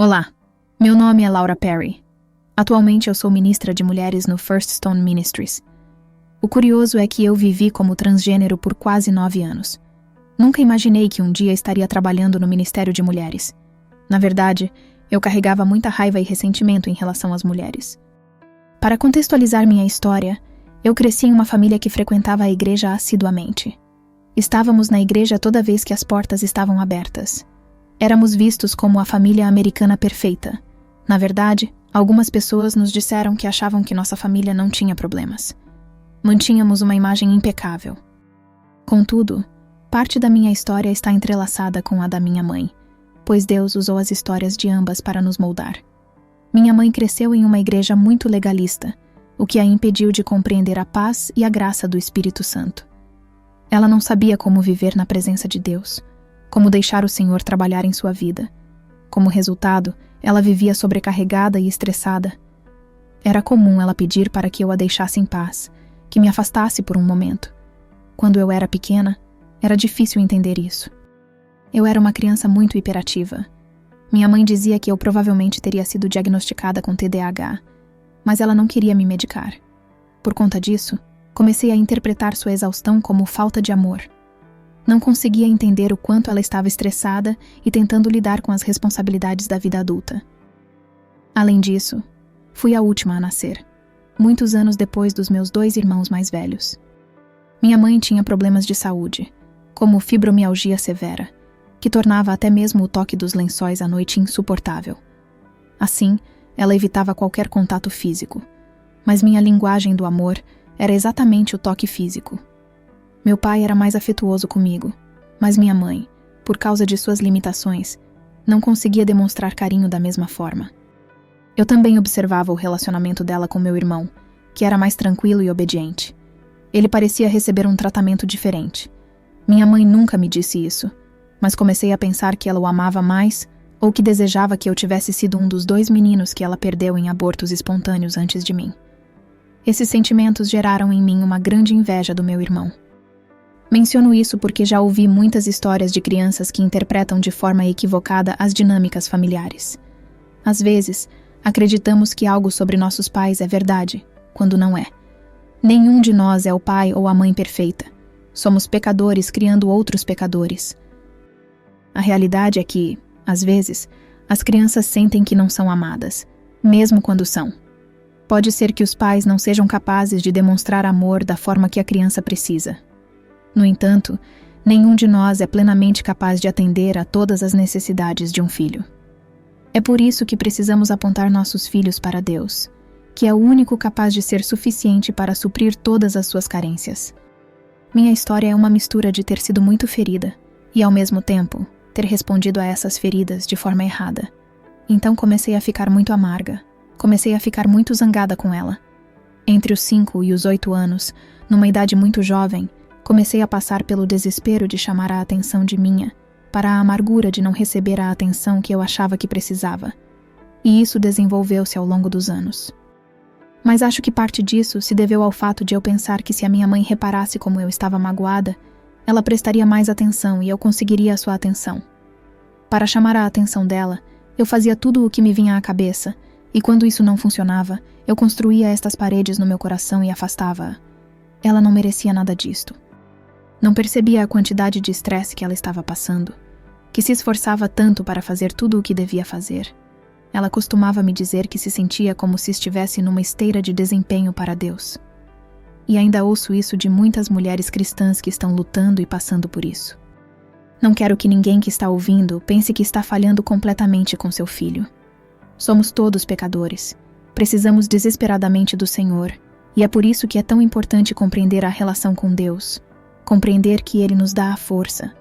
Olá, meu nome é Laura Perry. Atualmente eu sou ministra de mulheres no First Stone Ministries. O curioso é que eu vivi como transgênero por quase 9 anos. Nunca imaginei que um dia estaria trabalhando no Ministério de Mulheres. Na verdade, eu carregava muita raiva e ressentimento em relação às mulheres. Para contextualizar minha história, eu cresci em uma família que frequentava a igreja assiduamente. Estávamos na igreja toda vez que as portas estavam abertas. Éramos vistos como a família americana perfeita. Na verdade, algumas pessoas nos disseram que achavam que nossa família não tinha problemas. Mantínhamos uma imagem impecável. Contudo, parte da minha história está entrelaçada com a da minha mãe, pois Deus usou as histórias de ambas para nos moldar. Minha mãe cresceu em uma igreja muito legalista, o que a impediu de compreender a paz e a graça do Espírito Santo. Ela não sabia como viver na presença de Deus, como deixar o Senhor trabalhar em sua vida. Como resultado, ela vivia sobrecarregada e estressada. Era comum ela pedir para que eu a deixasse em paz, que me afastasse por um momento. Quando eu era pequena, era difícil entender isso. Eu era uma criança muito hiperativa. Minha mãe dizia que eu provavelmente teria sido diagnosticada com TDAH, mas ela não queria me medicar. Por conta disso, comecei a interpretar sua exaustão como falta de amor. Não conseguia entender o quanto ela estava estressada e tentando lidar com as responsabilidades da vida adulta. Além disso, fui a última a nascer, muitos anos depois dos meus 2 irmãos mais velhos. Minha mãe tinha problemas de saúde, como fibromialgia severa, que tornava até mesmo o toque dos lençóis à noite insuportável. Assim, ela evitava qualquer contato físico, mas minha linguagem do amor era exatamente o toque físico. Meu pai era mais afetuoso comigo, mas minha mãe, por causa de suas limitações, não conseguia demonstrar carinho da mesma forma. Eu também observava o relacionamento dela com meu irmão, que era mais tranquilo e obediente. Ele parecia receber um tratamento diferente. Minha mãe nunca me disse isso, mas comecei a pensar que ela o amava mais ou que desejava que eu tivesse sido um dos 2 meninos que ela perdeu em abortos espontâneos antes de mim. Esses sentimentos geraram em mim uma grande inveja do meu irmão. Menciono isso porque já ouvi muitas histórias de crianças que interpretam de forma equivocada as dinâmicas familiares. Às vezes, acreditamos que algo sobre nossos pais é verdade, quando não é. Nenhum de nós é o pai ou a mãe perfeita. Somos pecadores criando outros pecadores. A realidade é que, às vezes, as crianças sentem que não são amadas, mesmo quando são. Pode ser que os pais não sejam capazes de demonstrar amor da forma que a criança precisa. No entanto, nenhum de nós é plenamente capaz de atender a todas as necessidades de um filho. É por isso que precisamos apontar nossos filhos para Deus, que é o único capaz de ser suficiente para suprir todas as suas carências. Minha história é uma mistura de ter sido muito ferida e, ao mesmo tempo, ter respondido a essas feridas de forma errada. Então comecei a ficar muito amarga, comecei a ficar muito zangada com ela. Entre os 5 e os 8 anos, numa idade muito jovem, comecei a passar pelo desespero de chamar a atenção de minha, para a amargura de não receber a atenção que eu achava que precisava. E isso desenvolveu-se ao longo dos anos. Mas acho que parte disso se deveu ao fato de eu pensar que se a minha mãe reparasse como eu estava magoada, ela prestaria mais atenção e eu conseguiria a sua atenção. Para chamar a atenção dela, eu fazia tudo o que me vinha à cabeça, e quando isso não funcionava, eu construía estas paredes no meu coração e afastava-a. Ela não merecia nada disto. Não percebia a quantidade de estresse que ela estava passando, que se esforçava tanto para fazer tudo o que devia fazer. Ela costumava me dizer que se sentia como se estivesse numa esteira de desempenho para Deus. E ainda ouço isso de muitas mulheres cristãs que estão lutando e passando por isso. Não quero que ninguém que está ouvindo pense que está falhando completamente com seu filho. Somos todos pecadores. Precisamos desesperadamente do Senhor, e é por isso que é tão importante compreender a relação com Deus. Compreender que Ele nos dá a força.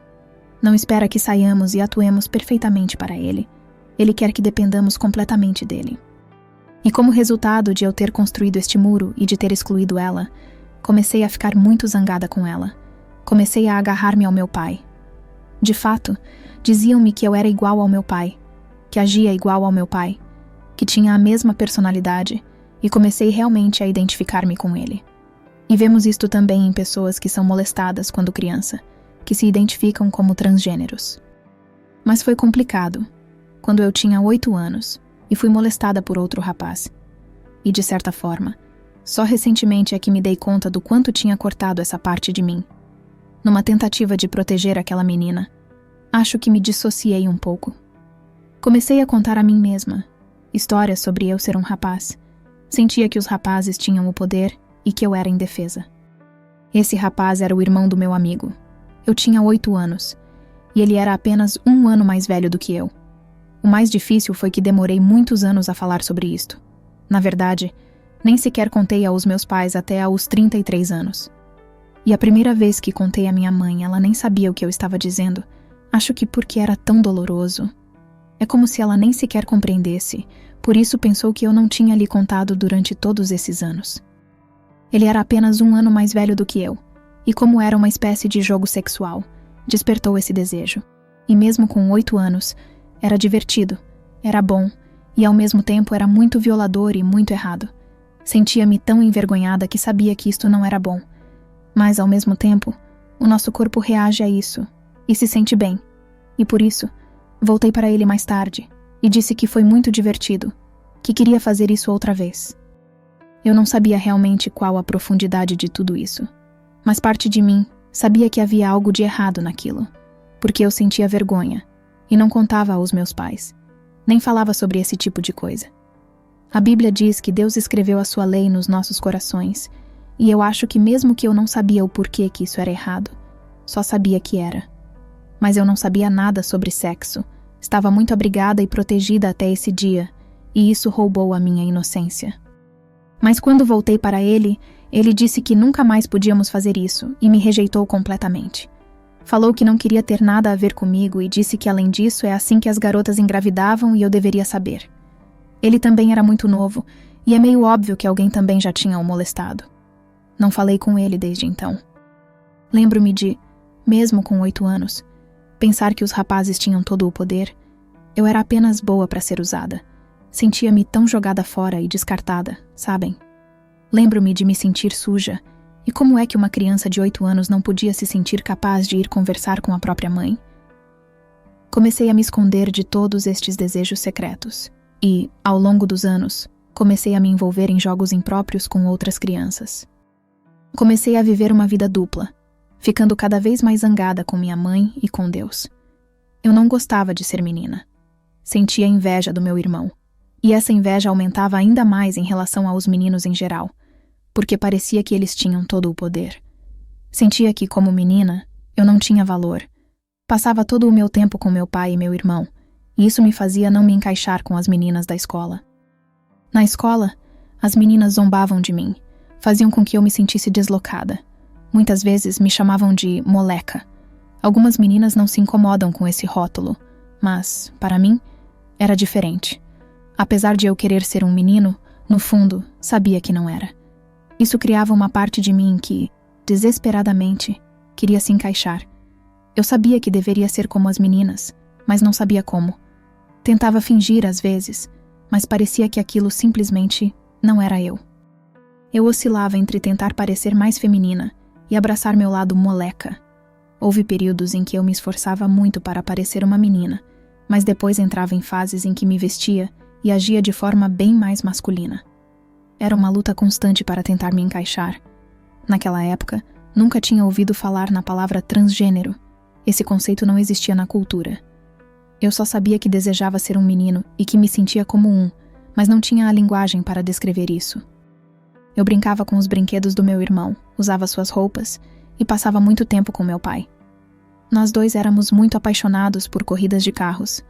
Não espera que saiamos e atuemos perfeitamente para Ele. Ele quer que dependamos completamente dele. E como resultado de eu ter construído este muro e de ter excluído ela, comecei a ficar muito zangada com ela. Comecei a agarrar-me ao meu pai. De fato, diziam-me que eu era igual ao meu pai, que agia igual ao meu pai, que tinha a mesma personalidade, e comecei realmente a identificar-me com ele. E vemos isto também em pessoas que são molestadas quando criança, que se identificam como transgêneros. Mas foi complicado. quando eu tinha 8 anos, e fui molestada por outro rapaz. E, de certa forma, só recentemente é que me dei conta do quanto tinha cortado essa parte de mim. Numa tentativa de proteger aquela menina, acho que me dissociei um pouco. Comecei a contar a mim mesma histórias sobre eu ser um rapaz. Sentia que os rapazes tinham o poder e que eu era indefesa. Esse rapaz era o irmão do meu amigo. Eu tinha 8 anos, e ele era apenas 1 ano mais velho do que eu. O mais difícil foi que demorei muitos anos a falar sobre isto. Na verdade, nem sequer contei aos meus pais até aos 33 anos. E a primeira vez que contei à minha mãe, ela nem sabia o que eu estava dizendo. Acho que porque era tão doloroso. É como se ela nem sequer compreendesse, por isso pensou que eu não tinha lhe contado durante todos esses anos. Ele era apenas 1 ano mais velho do que eu, e como era uma espécie de jogo sexual, despertou esse desejo. E mesmo com 8 anos, era divertido, era bom, e ao mesmo tempo era muito violador e muito errado. Sentia-me tão envergonhada que sabia que isto não era bom. Mas, ao mesmo tempo, o nosso corpo reage a isso, e se sente bem. E por isso, voltei para ele mais tarde, e disse que foi muito divertido, que queria fazer isso outra vez. Eu não sabia realmente qual a profundidade de tudo isso, mas parte de mim sabia que havia algo de errado naquilo, porque eu sentia vergonha, e não contava aos meus pais, nem falava sobre esse tipo de coisa. A Bíblia diz que Deus escreveu a sua lei nos nossos corações, e eu acho que mesmo que eu não sabia o porquê que isso era errado, só sabia que era. Mas eu não sabia nada sobre sexo, estava muito abrigada e protegida até esse dia, e isso roubou a minha inocência. Mas quando voltei para ele, ele disse que nunca mais podíamos fazer isso, e me rejeitou completamente. Falou que não queria ter nada a ver comigo e disse que além disso é assim que as garotas engravidavam e eu deveria saber. Ele também era muito novo, e é meio óbvio que alguém também já tinha o molestado. Não falei com ele desde então. Lembro-me de, mesmo com 8 anos, pensar que os rapazes tinham todo o poder. Eu era apenas boa para ser usada. Sentia-me tão jogada fora e descartada, sabem? Lembro-me de me sentir suja. E como é que uma criança de 8 anos não podia se sentir capaz de ir conversar com a própria mãe? Comecei a me esconder de todos estes desejos secretos. E, ao longo dos anos, comecei a me envolver em jogos impróprios com outras crianças. Comecei a viver uma vida dupla, ficando cada vez mais zangada com minha mãe e com Deus. Eu não gostava de ser menina. Sentia inveja do meu irmão. E essa inveja aumentava ainda mais em relação aos meninos em geral, porque parecia que eles tinham todo o poder. Sentia que, como menina, eu não tinha valor. Passava todo o meu tempo com meu pai e meu irmão, e isso me fazia não me encaixar com as meninas da escola. Na escola, as meninas zombavam de mim, faziam com que eu me sentisse deslocada. Muitas vezes me chamavam de moleca. Algumas meninas não se incomodam com esse rótulo, mas, para mim, era diferente. Apesar de eu querer ser um menino, no fundo, sabia que não era. Isso criava uma parte de mim que, desesperadamente, queria se encaixar. Eu sabia que deveria ser como as meninas, mas não sabia como. Tentava fingir às vezes, mas parecia que aquilo simplesmente não era eu. Eu oscilava entre tentar parecer mais feminina e abraçar meu lado moleca. Houve períodos em que eu me esforçava muito para parecer uma menina, mas depois entrava em fases em que me vestia e agia de forma bem mais masculina. Era uma luta constante para tentar me encaixar. Naquela época, nunca tinha ouvido falar na palavra transgênero. Esse conceito não existia na cultura. Eu só sabia que desejava ser um menino e que me sentia como um, mas não tinha a linguagem para descrever isso. Eu brincava com os brinquedos do meu irmão, usava suas roupas e passava muito tempo com meu pai. Nós dois éramos muito apaixonados por corridas de carros.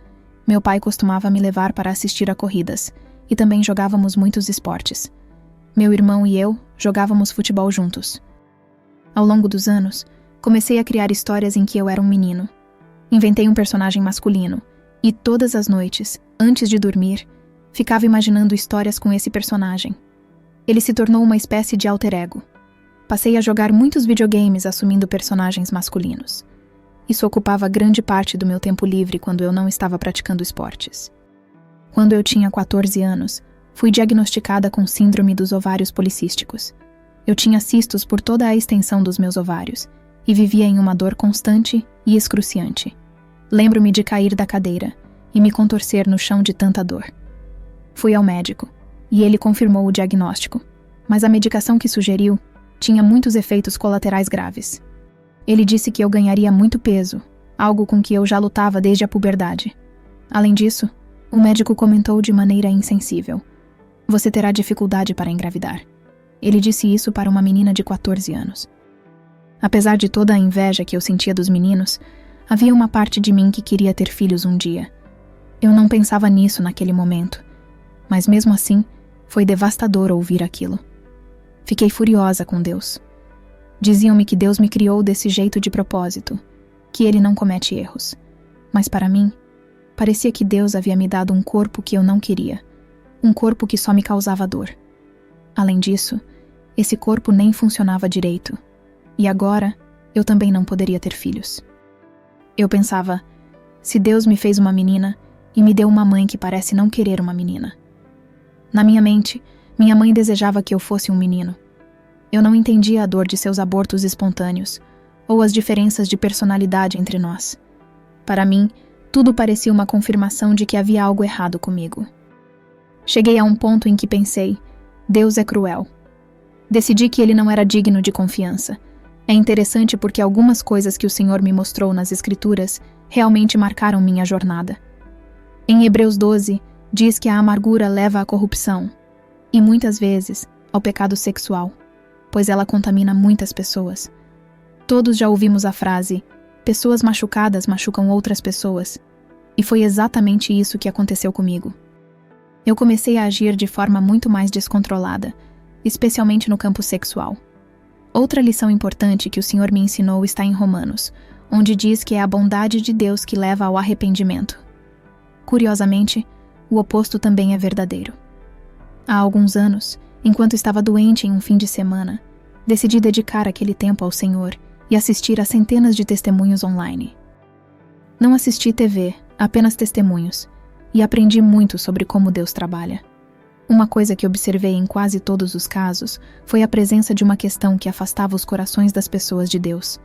Meu pai costumava me levar para assistir a corridas e também jogávamos muitos esportes. Meu irmão e eu jogávamos futebol juntos. Ao longo dos anos, comecei a criar histórias em que eu era um menino. Inventei um personagem masculino e todas as noites, antes de dormir, ficava imaginando histórias com esse personagem. Ele se tornou uma espécie de alter ego. Passei a jogar muitos videogames assumindo personagens masculinos. Isso ocupava grande parte do meu tempo livre quando eu não estava praticando esportes. Quando eu tinha 14 anos, fui diagnosticada com síndrome dos ovários policísticos. Eu tinha cistos por toda a extensão dos meus ovários e vivia em uma dor constante e excruciante. Lembro-me de cair da cadeira e me contorcer no chão de tanta dor. Fui ao médico, e ele confirmou o diagnóstico, mas a medicação que sugeriu tinha muitos efeitos colaterais graves. Ele disse que eu ganharia muito peso, algo com que eu já lutava desde a puberdade. Além disso, o médico comentou de maneira insensível: "Você terá dificuldade para engravidar." Ele disse isso para uma menina de 14 anos. Apesar de toda a inveja que eu sentia dos meninos, havia uma parte de mim que queria ter filhos um dia. Eu não pensava nisso naquele momento, mas mesmo assim, foi devastador ouvir aquilo. Fiquei furiosa com Deus. Diziam-me que Deus me criou desse jeito de propósito, que Ele não comete erros. Mas para mim, parecia que Deus havia me dado um corpo que eu não queria, um corpo que só me causava dor. Além disso, esse corpo nem funcionava direito, e agora eu também não poderia ter filhos. Eu pensava, se Deus me fez uma menina e me deu uma mãe que parece não querer uma menina. Na minha mente, minha mãe desejava que eu fosse um menino. Eu não entendia a dor de seus abortos espontâneos, ou as diferenças de personalidade entre nós. Para mim, tudo parecia uma confirmação de que havia algo errado comigo. Cheguei a um ponto em que pensei, Deus é cruel. Decidi que ele não era digno de confiança. É interessante porque algumas coisas que o Senhor me mostrou nas Escrituras realmente marcaram minha jornada. Em Hebreus 12, diz que a amargura leva à corrupção, e muitas vezes ao pecado sexual, pois ela contamina muitas pessoas. Todos já ouvimos a frase, pessoas machucadas machucam outras pessoas, e foi exatamente isso que aconteceu comigo. Eu comecei a agir de forma muito mais descontrolada, especialmente no campo sexual. Outra lição importante que o Senhor me ensinou está em Romanos, onde diz que é a bondade de Deus que leva ao arrependimento. Curiosamente, o oposto também é verdadeiro. Há alguns anos, enquanto estava doente em um fim de semana, decidi dedicar aquele tempo ao Senhor e assistir a centenas de testemunhos online. Não assisti TV, apenas testemunhos, e aprendi muito sobre como Deus trabalha. Uma coisa que observei em quase todos os casos foi a presença de uma questão que afastava os corações das pessoas de Deus.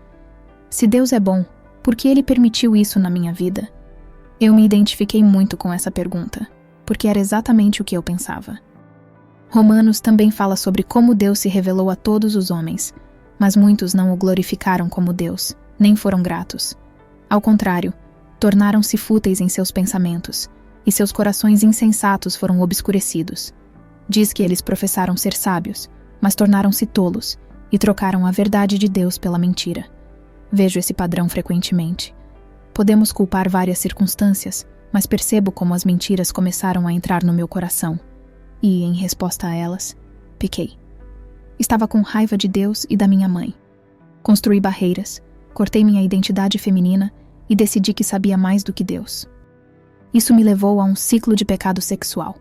Se Deus é bom, por que Ele permitiu isso na minha vida? Eu me identifiquei muito com essa pergunta, porque era exatamente o que eu pensava. Romanos também fala sobre como Deus se revelou a todos os homens, mas muitos não o glorificaram como Deus, nem foram gratos. Ao contrário, tornaram-se fúteis em seus pensamentos, e seus corações insensatos foram obscurecidos. Diz que eles professaram ser sábios, mas tornaram-se tolos, e trocaram a verdade de Deus pela mentira. Vejo esse padrão frequentemente. Podemos culpar várias circunstâncias, mas percebo como as mentiras começaram a entrar no meu coração. E, em resposta a elas, pequei. Estava com raiva de Deus e da minha mãe. Construí barreiras, cortei minha identidade feminina e decidi que sabia mais do que Deus. Isso me levou a um ciclo de pecado sexual.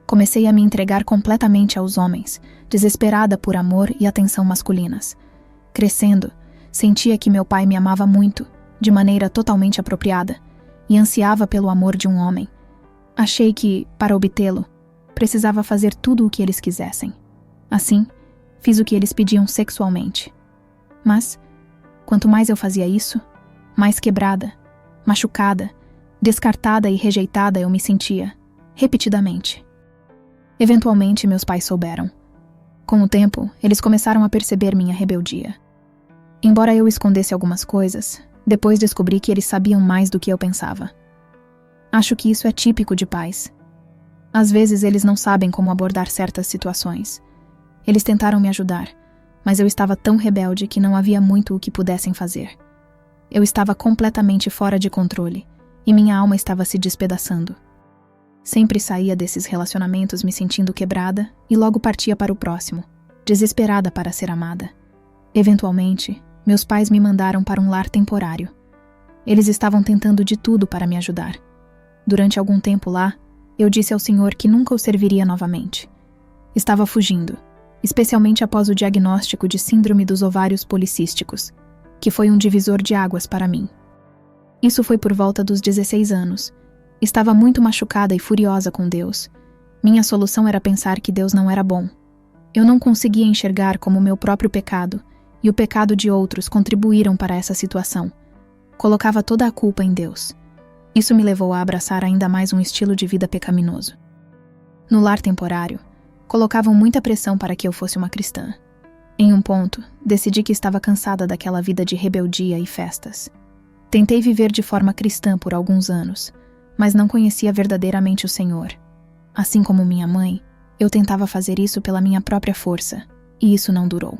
Comecei a me entregar completamente aos homens, desesperada por amor e atenção masculinas. Crescendo, sentia que meu pai me amava muito, de maneira totalmente apropriada, e ansiava pelo amor de um homem. Achei que, para obtê-lo, precisava fazer tudo o que eles quisessem. Assim, fiz o que eles pediam sexualmente. Mas, quanto mais eu fazia isso, mais quebrada, machucada, descartada e rejeitada eu me sentia, repetidamente. Eventualmente, meus pais souberam. Com o tempo, eles começaram a perceber minha rebeldia. Embora eu escondesse algumas coisas, depois descobri que eles sabiam mais do que eu pensava. Acho que isso é típico de pais. Às vezes eles não sabem como abordar certas situações. Eles tentaram me ajudar, mas eu estava tão rebelde que não havia muito o que pudessem fazer. Eu estava completamente fora de controle, e minha alma estava se despedaçando. Sempre saía desses relacionamentos me sentindo quebrada e logo partia para o próximo, desesperada para ser amada. Eventualmente, meus pais me mandaram para um lar temporário. Eles estavam tentando de tudo para me ajudar. Durante algum tempo lá, eu disse ao Senhor que nunca o serviria novamente. Estava fugindo, especialmente após o diagnóstico de síndrome dos ovários policísticos, que foi um divisor de águas para mim. Isso foi por volta dos 16 anos. Estava muito machucada e furiosa com Deus. Minha solução era pensar que Deus não era bom. Eu não conseguia enxergar como meu próprio pecado e o pecado de outros contribuíram para essa situação. Colocava toda a culpa em Deus. Isso me levou a abraçar ainda mais um estilo de vida pecaminoso. No lar temporário, colocavam muita pressão para que eu fosse uma cristã. Em um ponto, decidi que estava cansada daquela vida de rebeldia e festas. Tentei viver de forma cristã por alguns anos, mas não conhecia verdadeiramente o Senhor. Assim como minha mãe, eu tentava fazer isso pela minha própria força, e isso não durou.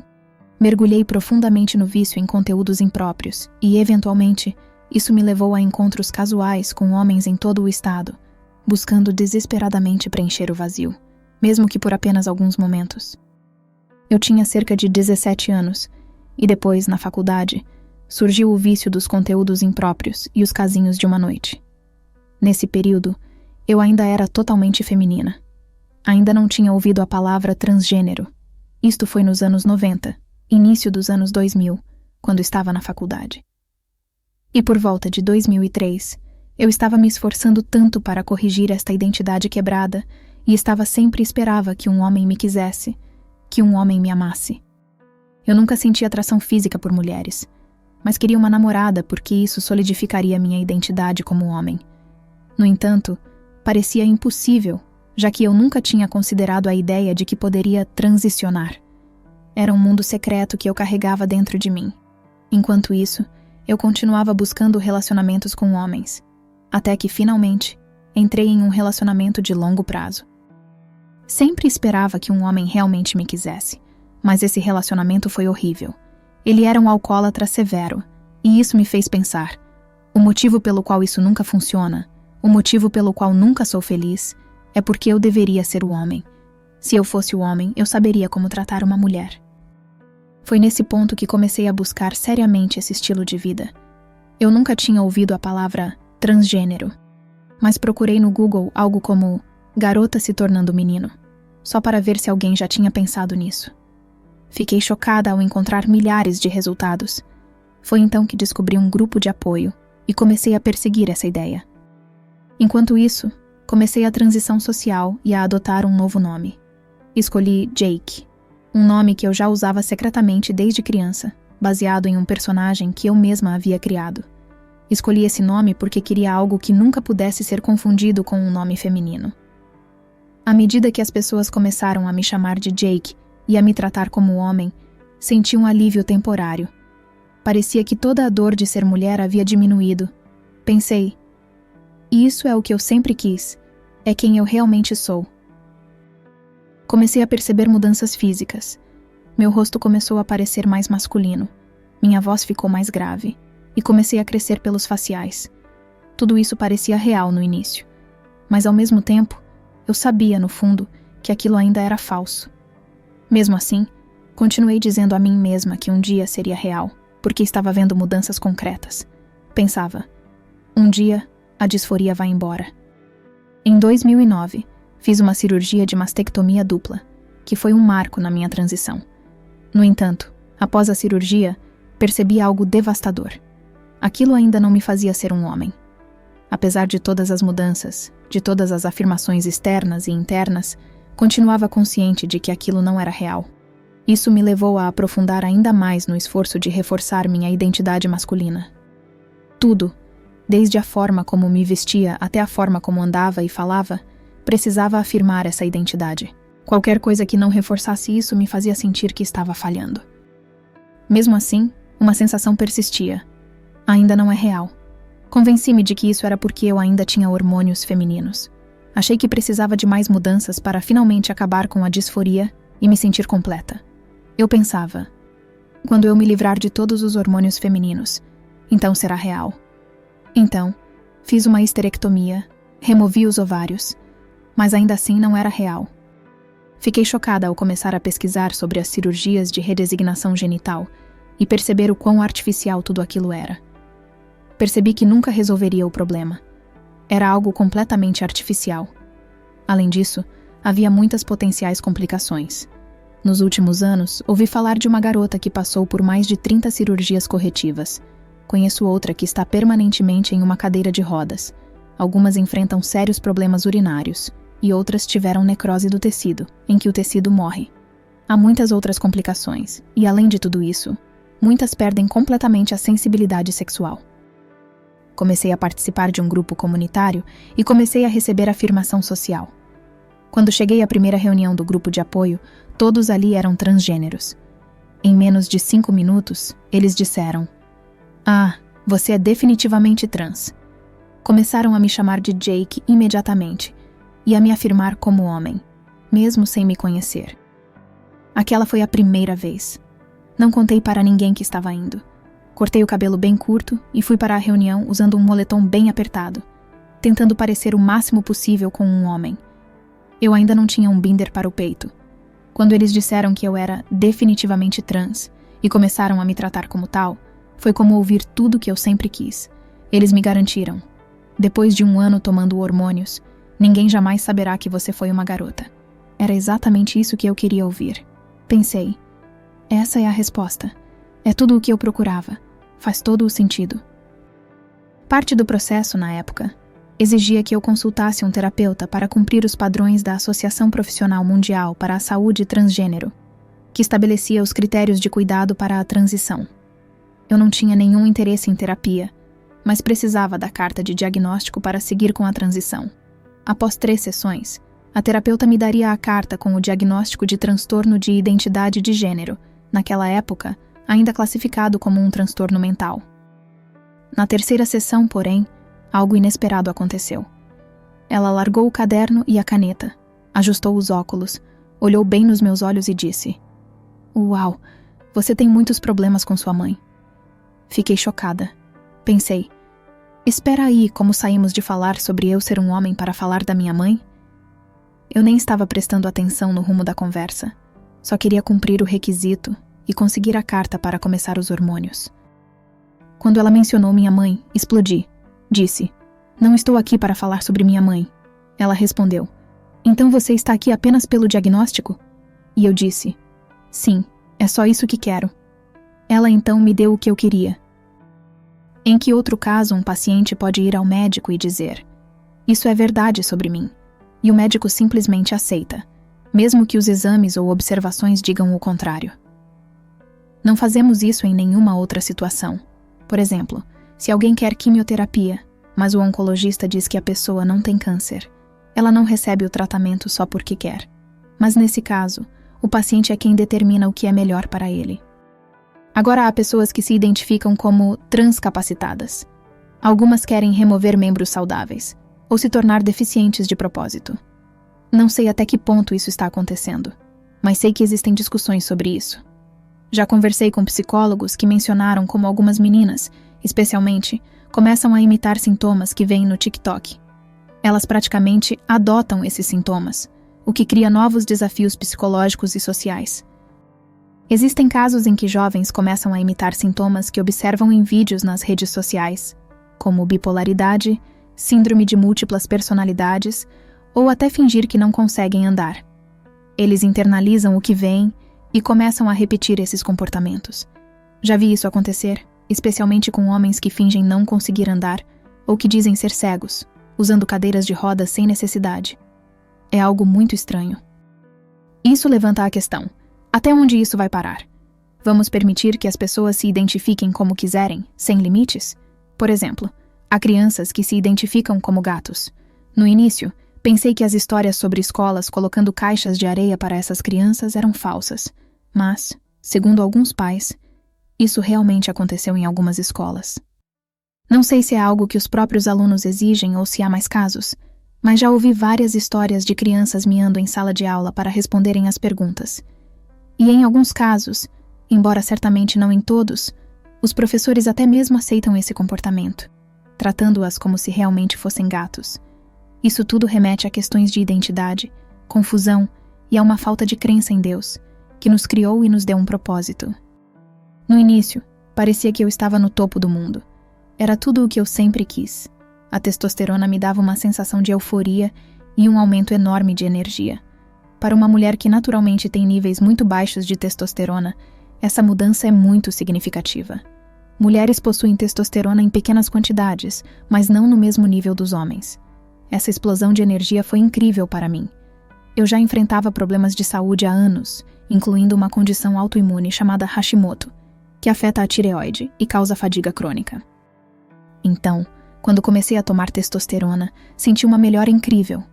Mergulhei profundamente no vício em conteúdos impróprios e, eventualmente, isso me levou a encontros casuais com homens em todo o estado, buscando desesperadamente preencher o vazio, mesmo que por apenas alguns momentos. Eu tinha cerca de 17 anos, e depois, na faculdade, surgiu o vício dos conteúdos impróprios e os casinhos de uma noite. Nesse período, eu ainda era totalmente feminina. Ainda não tinha ouvido a palavra transgênero. Isto foi nos anos 90, início dos anos 2000, quando estava na faculdade. E por volta de 2003, eu estava me esforçando tanto para corrigir esta identidade quebrada e esperava que um homem me quisesse, que um homem me amasse. Eu nunca senti atração física por mulheres, mas queria uma namorada porque isso solidificaria minha identidade como homem. No entanto, parecia impossível, já que eu nunca tinha considerado a ideia de que poderia transicionar. Era um mundo secreto que eu carregava dentro de mim. Enquanto isso, eu continuava buscando relacionamentos com homens, até que, finalmente, entrei em um relacionamento de longo prazo. Sempre esperava que um homem realmente me quisesse, mas esse relacionamento foi horrível. Ele era um alcoólatra severo, e isso me fez pensar: o motivo pelo qual isso nunca funciona, o motivo pelo qual nunca sou feliz, é porque eu deveria ser o homem. Se eu fosse o homem, eu saberia como tratar uma mulher. Foi nesse ponto que comecei a buscar seriamente esse estilo de vida. Eu nunca tinha ouvido a palavra transgênero, mas procurei no Google algo como garota se tornando menino, só para ver se alguém já tinha pensado nisso. Fiquei chocada ao encontrar milhares de resultados. Foi então que descobri um grupo de apoio e comecei a perseguir essa ideia. Enquanto isso, comecei a transição social e a adotar um novo nome. Escolhi Jake, um nome que eu já usava secretamente desde criança, baseado em um personagem que eu mesma havia criado. Escolhi esse nome porque queria algo que nunca pudesse ser confundido com um nome feminino. À medida que as pessoas começaram a me chamar de Jake e a me tratar como homem, senti um alívio temporário. Parecia que toda a dor de ser mulher havia diminuído. Pensei: isso é o que eu sempre quis, é quem eu realmente sou. Comecei a perceber mudanças físicas. Meu rosto começou a parecer mais masculino, minha voz ficou mais grave, e comecei a crescer pelos faciais. Tudo isso parecia real no início, mas ao mesmo tempo, eu sabia, no fundo, que aquilo ainda era falso. Mesmo assim, continuei dizendo a mim mesma que um dia seria real, porque estava vendo mudanças concretas. Pensava: um dia, a disforia vai embora. Em 2009, fiz uma cirurgia de mastectomia dupla, que foi um marco na minha transição. No entanto, após a cirurgia, percebi algo devastador. Aquilo ainda não me fazia ser um homem. Apesar de todas as mudanças, de todas as afirmações externas e internas, continuava consciente de que aquilo não era real. Isso me levou a aprofundar ainda mais no esforço de reforçar minha identidade masculina. Tudo, desde a forma como me vestia até a forma como andava e falava, precisava afirmar essa identidade. Qualquer coisa que não reforçasse isso me fazia sentir que estava falhando. Mesmo assim, uma sensação persistia. Ainda não é real. Convenci-me de que isso era porque eu ainda tinha hormônios femininos. Achei que precisava de mais mudanças para finalmente acabar com a disforia e me sentir completa. Eu pensava: quando eu me livrar de todos os hormônios femininos, então será real. Então, fiz uma histerectomia, removi os ovários, mas ainda assim não era real. Fiquei chocada ao começar a pesquisar sobre as cirurgias de redesignação genital e perceber o quão artificial tudo aquilo era. Percebi que nunca resolveria o problema. Era algo completamente artificial. Além disso, havia muitas potenciais complicações. Nos últimos anos, ouvi falar de uma garota que passou por mais de 30 cirurgias corretivas. Conheço outra que está permanentemente em uma cadeira de rodas. Algumas enfrentam sérios problemas urinários, e outras tiveram necrose do tecido, em que o tecido morre. Há muitas outras complicações, e além de tudo isso, muitas perdem completamente a sensibilidade sexual. Comecei a participar de um grupo comunitário e comecei a receber afirmação social. Quando cheguei à primeira reunião do grupo de apoio, todos ali eram transgêneros. Em menos de 5 minutos, eles disseram: "Ah, você é definitivamente trans." Começaram a me chamar de Jake imediatamente e a me afirmar como homem, mesmo sem me conhecer. Aquela foi a primeira vez. Não contei para ninguém que estava indo. Cortei o cabelo bem curto e fui para a reunião usando um moletom bem apertado, tentando parecer o máximo possível com um homem. Eu ainda não tinha um binder para o peito. Quando eles disseram que eu era definitivamente trans e começaram a me tratar como tal, foi como ouvir tudo que eu sempre quis. Eles me garantiram: "Depois de 1 ano tomando hormônios, ninguém jamais saberá que você foi uma garota." Era exatamente isso que eu queria ouvir. Pensei: essa é a resposta. É tudo o que eu procurava. Faz todo o sentido. Parte do processo, na época, exigia que eu consultasse um terapeuta para cumprir os padrões da Associação Profissional Mundial para a Saúde Transgênero, que estabelecia os critérios de cuidado para a transição. Eu não tinha nenhum interesse em terapia, mas precisava da carta de diagnóstico para seguir com a transição. Após 3 sessões, a terapeuta me daria a carta com o diagnóstico de transtorno de identidade de gênero, naquela época, ainda classificado como um transtorno mental. Na 3ª sessão, porém, algo inesperado aconteceu. Ela largou o caderno e a caneta, ajustou os óculos, olhou bem nos meus olhos e disse: "Uau, você tem muitos problemas com sua mãe." Fiquei chocada. Pensei: espera aí, como saímos de falar sobre eu ser um homem para falar da minha mãe? Eu nem estava prestando atenção no rumo da conversa. Só queria cumprir o requisito e conseguir a carta para começar os hormônios. Quando ela mencionou minha mãe, explodi. Disse: "Não estou aqui para falar sobre minha mãe." Ela respondeu: "Então você está aqui apenas pelo diagnóstico?" E eu disse: "Sim, é só isso que quero." Ela então me deu o que eu queria. Em que outro caso um paciente pode ir ao médico e dizer: "Isso é verdade sobre mim," e o médico simplesmente aceita, mesmo que os exames ou observações digam o contrário? Não fazemos isso em nenhuma outra situação. Por exemplo, se alguém quer quimioterapia, mas o oncologista diz que a pessoa não tem câncer, ela não recebe o tratamento só porque quer. Mas nesse caso, o paciente é quem determina o que é melhor para ele. Agora há pessoas que se identificam como transcapacitadas. Algumas querem remover membros saudáveis, ou se tornar deficientes de propósito. Não sei até que ponto isso está acontecendo, mas sei que existem discussões sobre isso. Já conversei com psicólogos que mencionaram como algumas meninas, especialmente, começam a imitar sintomas que veem no TikTok. Elas praticamente adotam esses sintomas, o que cria novos desafios psicológicos e sociais. Existem casos em que jovens começam a imitar sintomas que observam em vídeos nas redes sociais, como bipolaridade, síndrome de múltiplas personalidades, ou até fingir que não conseguem andar. Eles internalizam o que veem e começam a repetir esses comportamentos. Já vi isso acontecer, especialmente com homens que fingem não conseguir andar ou que dizem ser cegos, usando cadeiras de rodas sem necessidade. É algo muito estranho. Isso levanta a questão: até onde isso vai parar? Vamos permitir que as pessoas se identifiquem como quiserem, sem limites? Por exemplo, há crianças que se identificam como gatos. No início, pensei que as histórias sobre escolas colocando caixas de areia para essas crianças eram falsas, mas, segundo alguns pais, isso realmente aconteceu em algumas escolas. Não sei se é algo que os próprios alunos exigem ou se há mais casos, mas já ouvi várias histórias de crianças miando em sala de aula para responderem às perguntas. E em alguns casos, embora certamente não em todos, os professores até mesmo aceitam esse comportamento, tratando-as como se realmente fossem gatos. Isso tudo remete a questões de identidade, confusão e a uma falta de crença em Deus, que nos criou e nos deu um propósito. No início, parecia que eu estava no topo do mundo. Era tudo o que eu sempre quis. A testosterona me dava uma sensação de euforia e um aumento enorme de energia. Para uma mulher que naturalmente tem níveis muito baixos de testosterona, essa mudança é muito significativa. Mulheres possuem testosterona em pequenas quantidades, mas não no mesmo nível dos homens. Essa explosão de energia foi incrível para mim. Eu já enfrentava problemas de saúde há anos, incluindo uma condição autoimune chamada Hashimoto, que afeta a tireoide e causa fadiga crônica. Então, Quando comecei a tomar testosterona, senti uma melhora incrível.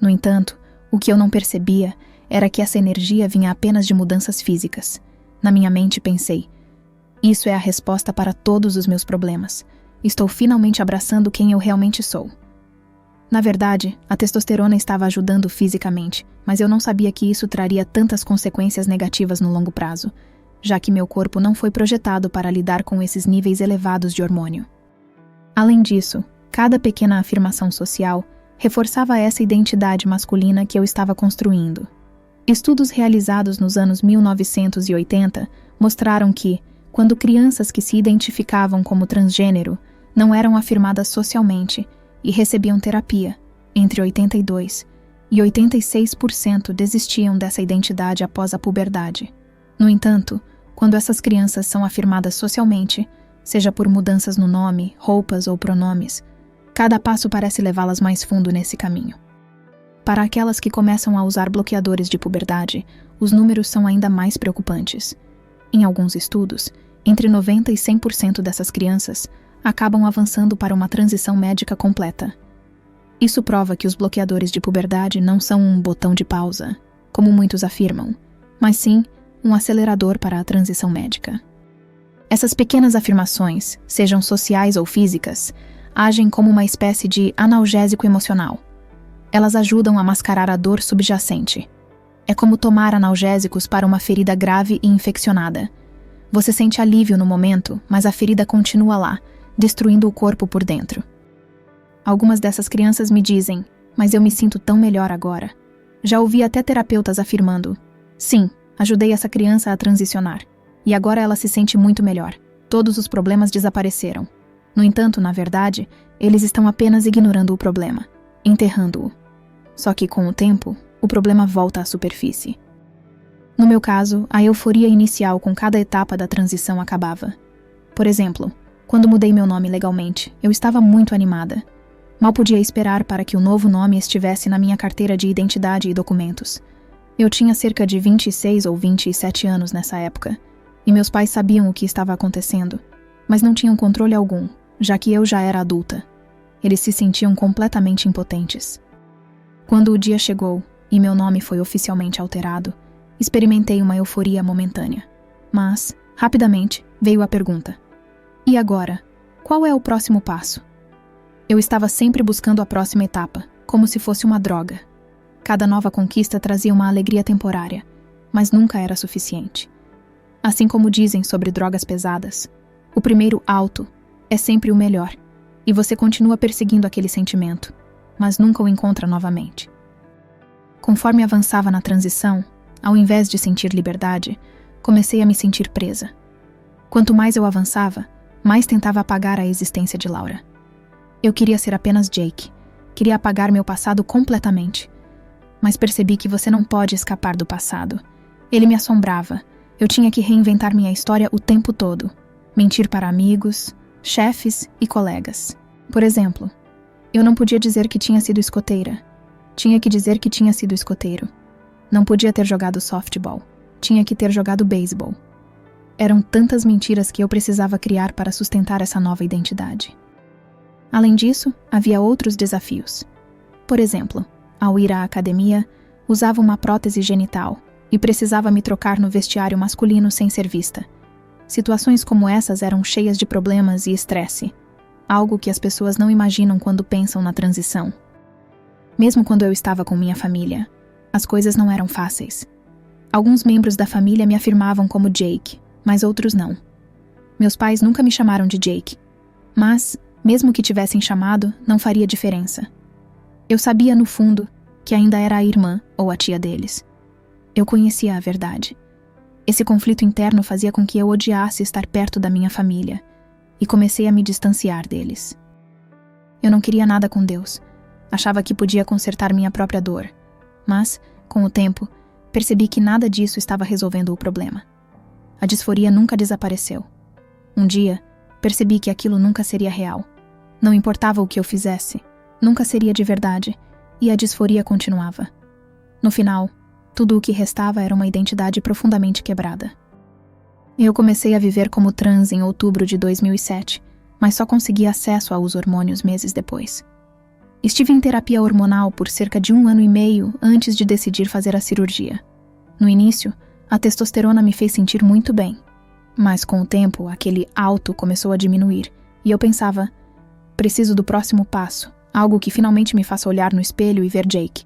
No entanto, o que eu não percebia era que essa energia vinha apenas de mudanças físicas. Na minha mente pensei, isso é a resposta para todos os meus problemas. Estou finalmente abraçando quem eu realmente sou. Na verdade, a testosterona estava ajudando fisicamente, mas eu não sabia que isso traria tantas consequências negativas no longo prazo, já que meu corpo não foi projetado para lidar com esses níveis elevados de hormônio. Além disso, cada pequena afirmação social reforçava essa identidade masculina que eu estava construindo. Estudos realizados nos anos 1980 mostraram que, quando crianças que se identificavam como transgênero não eram afirmadas socialmente e recebiam terapia, entre 82% e 86% desistiam dessa identidade após a puberdade. No entanto, quando essas crianças são afirmadas socialmente, seja por mudanças no nome, roupas ou pronomes, cada passo parece levá-las mais fundo nesse caminho. Para aquelas que começam a usar bloqueadores de puberdade, os números são ainda mais preocupantes. Em alguns estudos, entre 90% e 100% dessas crianças acabam avançando para uma transição médica completa. Isso prova que os bloqueadores de puberdade não são um botão de pausa, como muitos afirmam, mas sim um acelerador para a transição médica. Essas pequenas afirmações, sejam sociais ou físicas, agem como uma espécie de analgésico emocional. Elas ajudam a mascarar a dor subjacente. É como tomar analgésicos para uma ferida grave e infeccionada. Você sente alívio no momento, mas a ferida continua lá, destruindo o corpo por dentro. Algumas dessas crianças me dizem, mas eu me sinto tão melhor agora. Já ouvi até terapeutas afirmando, sim, ajudei essa criança a transicionar, e agora ela se sente muito melhor. Todos os problemas desapareceram. No entanto, na verdade, eles estão apenas ignorando o problema, enterrando-o. Só que com o tempo, o problema volta à superfície. No meu caso, a euforia inicial com cada etapa da transição acabava. Por exemplo, quando mudei meu nome legalmente, eu estava muito animada. Mal podia esperar para que o novo nome estivesse na minha carteira de identidade e documentos. Eu tinha cerca de 26 ou 27 anos nessa época, e meus pais sabiam o que estava acontecendo, mas não tinham controle algum, já que eu já era adulta. Eles se sentiam completamente impotentes. Quando o dia chegou e meu nome foi oficialmente alterado, experimentei uma euforia momentânea. Mas, rapidamente, veio a pergunta: e agora? Qual é o próximo passo? Eu estava sempre buscando a próxima etapa, como se fosse uma droga. Cada nova conquista trazia uma alegria temporária, mas nunca era suficiente. Assim como dizem sobre drogas pesadas, o primeiro alto é sempre o melhor, e você continua perseguindo aquele sentimento, mas nunca o encontra novamente. Conforme avançava na transição, ao invés de sentir liberdade, comecei a me sentir presa. Quanto mais eu avançava, mais tentava apagar a existência de Laura. Eu queria ser apenas Jake, queria apagar meu passado completamente. Mas percebi que você não pode escapar do passado. Ele me assombrava. Eu tinha que reinventar minha história o tempo todo. Mentir para amigos, chefes e colegas. Por exemplo, eu não podia dizer que tinha sido escoteira. Tinha que dizer que tinha sido escoteiro. Não podia ter jogado softball. Tinha que ter jogado beisebol. Eram tantas mentiras que eu precisava criar para sustentar essa nova identidade. Além disso, havia outros desafios. Por exemplo, ao ir à academia, usava uma prótese genital e precisava me trocar no vestiário masculino sem ser vista. Situações como essas eram cheias de problemas e estresse, algo que as pessoas não imaginam quando pensam na transição. Mesmo quando eu estava com minha família, as coisas não eram fáceis. Alguns membros da família me afirmavam como Jake, mas outros não. Meus pais nunca me chamaram de Jake, mas, mesmo que tivessem chamado, não faria diferença. Eu sabia, no fundo, que ainda era a irmã ou a tia deles. Eu conhecia a verdade. Esse conflito interno fazia com que eu odiasse estar perto da minha família e comecei a me distanciar deles. Eu não queria nada com Deus. Achava que podia consertar minha própria dor. Mas, com o tempo, percebi que nada disso estava resolvendo o problema. A disforia nunca desapareceu. Um dia, percebi que aquilo nunca seria real. Não importava o que eu fizesse, nunca seria de verdade, e a disforia continuava. No final, tudo o que restava era uma identidade profundamente quebrada. Eu comecei a viver como trans em outubro de 2007, mas só consegui acesso aos hormônios meses depois. Estive em terapia hormonal por cerca de 1 ano e meio antes de decidir fazer a cirurgia. No início, a testosterona me fez sentir muito bem, mas com o tempo, aquele alto começou a diminuir e eu pensava, preciso do próximo passo, algo que finalmente me faça olhar no espelho e ver Jake.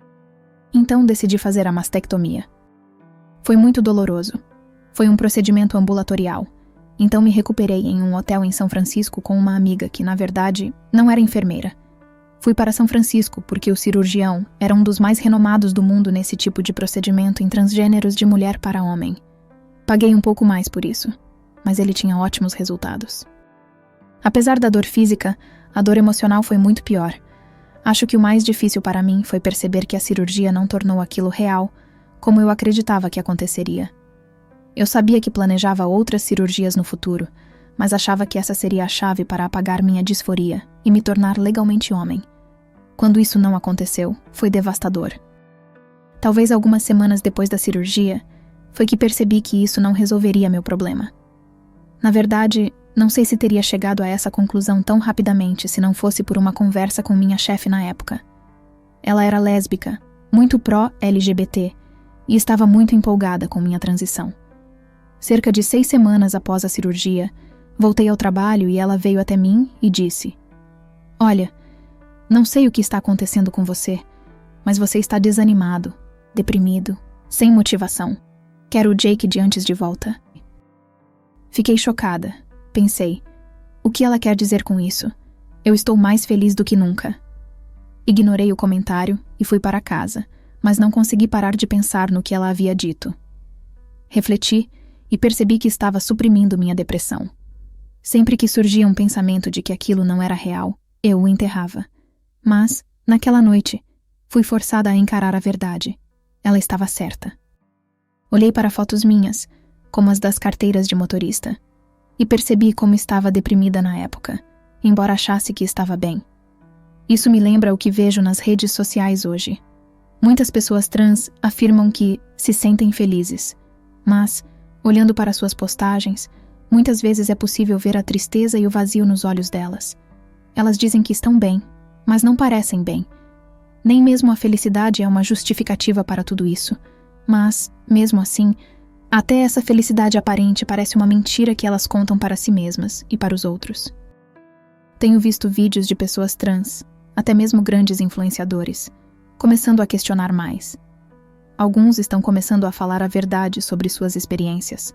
Então decidi fazer a mastectomia. Foi muito doloroso. Foi um procedimento ambulatorial. Então me recuperei em um hotel em São Francisco com uma amiga que, na verdade, não era enfermeira. Fui para São Francisco porque o cirurgião era um dos mais renomados do mundo nesse tipo de procedimento em transgêneros de mulher para homem. Paguei um pouco mais por isso, mas ele tinha ótimos resultados. Apesar da dor física, a dor emocional foi muito pior. Acho que o mais difícil para mim foi perceber que a cirurgia não tornou aquilo real, como eu acreditava que aconteceria. Eu sabia que planejava outras cirurgias no futuro, mas achava que essa seria a chave para apagar minha disforia e me tornar legalmente homem. Quando isso não aconteceu, foi devastador. Talvez algumas semanas depois da cirurgia, foi que percebi que isso não resolveria meu problema. Na verdade, não sei se teria chegado a essa conclusão tão rapidamente se não fosse por uma conversa com minha chefe na época. Ela era lésbica, muito pró-LGBT, e estava muito empolgada com minha transição. Cerca de 6 semanas após a cirurgia, voltei ao trabalho e ela veio até mim e disse: "Olha, não sei o que está acontecendo com você, mas você está desanimado, deprimido, sem motivação. Quero o Jake de antes de volta." Fiquei chocada. Pensei, o que ela quer dizer com isso? Eu estou mais feliz do que nunca. Ignorei o comentário e fui para casa, mas não consegui parar de pensar no que ela havia dito. Refleti e percebi que estava suprimindo minha depressão. Sempre que surgia um pensamento de que aquilo não era real, eu o enterrava. Mas, naquela noite, fui forçada a encarar a verdade. Ela estava certa. Olhei para fotos minhas, como as das carteiras de motorista, e percebi como estava deprimida na época, embora achasse que estava bem. Isso me lembra o que vejo nas redes sociais hoje. Muitas pessoas trans afirmam que se sentem felizes, mas, olhando para suas postagens, muitas vezes é possível ver a tristeza e o vazio nos olhos delas. Elas dizem que estão bem, mas não parecem bem. Nem mesmo a felicidade é uma justificativa para tudo isso, mas, mesmo assim, até essa felicidade aparente parece uma mentira que elas contam para si mesmas e para os outros. Tenho visto vídeos de pessoas trans, até mesmo grandes influenciadores, começando a questionar mais. Alguns estão começando a falar a verdade sobre suas experiências.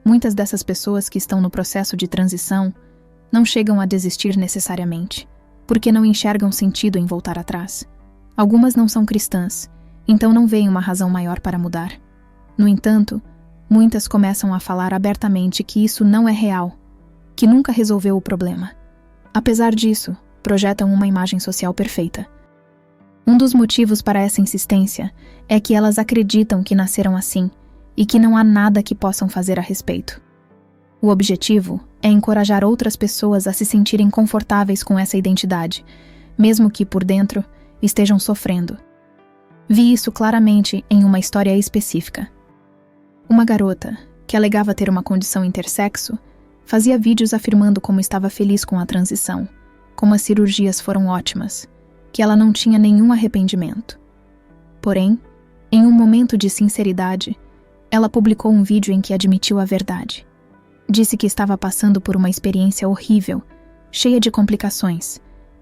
Muitas dessas pessoas que estão no processo de transição não chegam a desistir necessariamente, porque não enxergam sentido em voltar atrás. Algumas não são cristãs, então não veem uma razão maior para mudar. No entanto, muitas começam a falar abertamente que isso não é real, que nunca resolveu o problema. Apesar disso, projetam uma imagem social perfeita. Um dos motivos para essa insistência é que elas acreditam que nasceram assim e que não há nada que possam fazer a respeito. O objetivo é encorajar outras pessoas a se sentirem confortáveis com essa identidade, mesmo que, por dentro, estejam sofrendo. Vi isso claramente em uma história específica. Uma garota, que alegava ter uma condição intersexo, fazia vídeos afirmando como estava feliz com a transição, como as cirurgias foram ótimas, que ela não tinha nenhum arrependimento. Porém, em um momento de sinceridade, ela publicou um vídeo em que admitiu a verdade. Disse que estava passando por uma experiência horrível, cheia de complicações,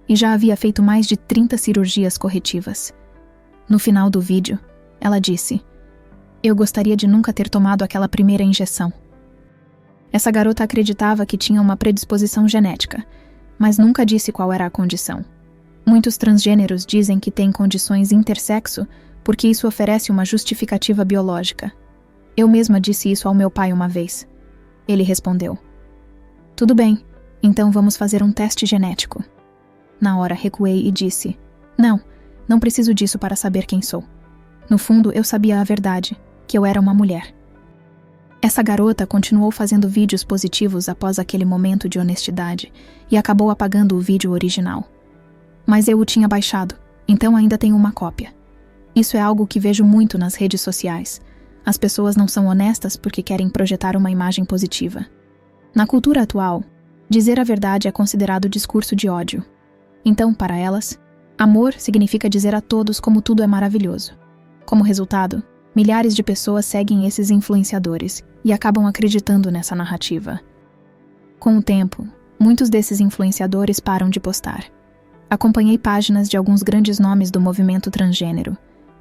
e já havia feito mais de 30 cirurgias corretivas. No final do vídeo, ela disse: "Eu gostaria de nunca ter tomado aquela primeira injeção." Essa garota acreditava que tinha uma predisposição genética, mas nunca disse qual era a condição. Muitos transgêneros dizem que têm condições intersexo porque isso oferece uma justificativa biológica. Eu mesma disse isso ao meu pai uma vez. Ele respondeu: "Tudo bem, então vamos fazer um teste genético." Na hora recuei e disse: Não preciso disso para saber quem sou." No fundo, eu sabia a verdade, que eu era uma mulher. Essa garota continuou fazendo vídeos positivos após aquele momento de honestidade e acabou apagando o vídeo original. Mas eu o tinha baixado, então ainda tenho uma cópia. Isso é algo que vejo muito nas redes sociais. As pessoas não são honestas porque querem projetar uma imagem positiva. Na cultura atual, Dizer a verdade é considerado discurso de ódio. Então, para elas, amor significa dizer a todos como tudo é maravilhoso. Como resultado, milhares de pessoas seguem esses influenciadores e acabam acreditando nessa narrativa. Com o tempo, muitos desses influenciadores param de postar. Acompanhei páginas de alguns grandes nomes do movimento transgênero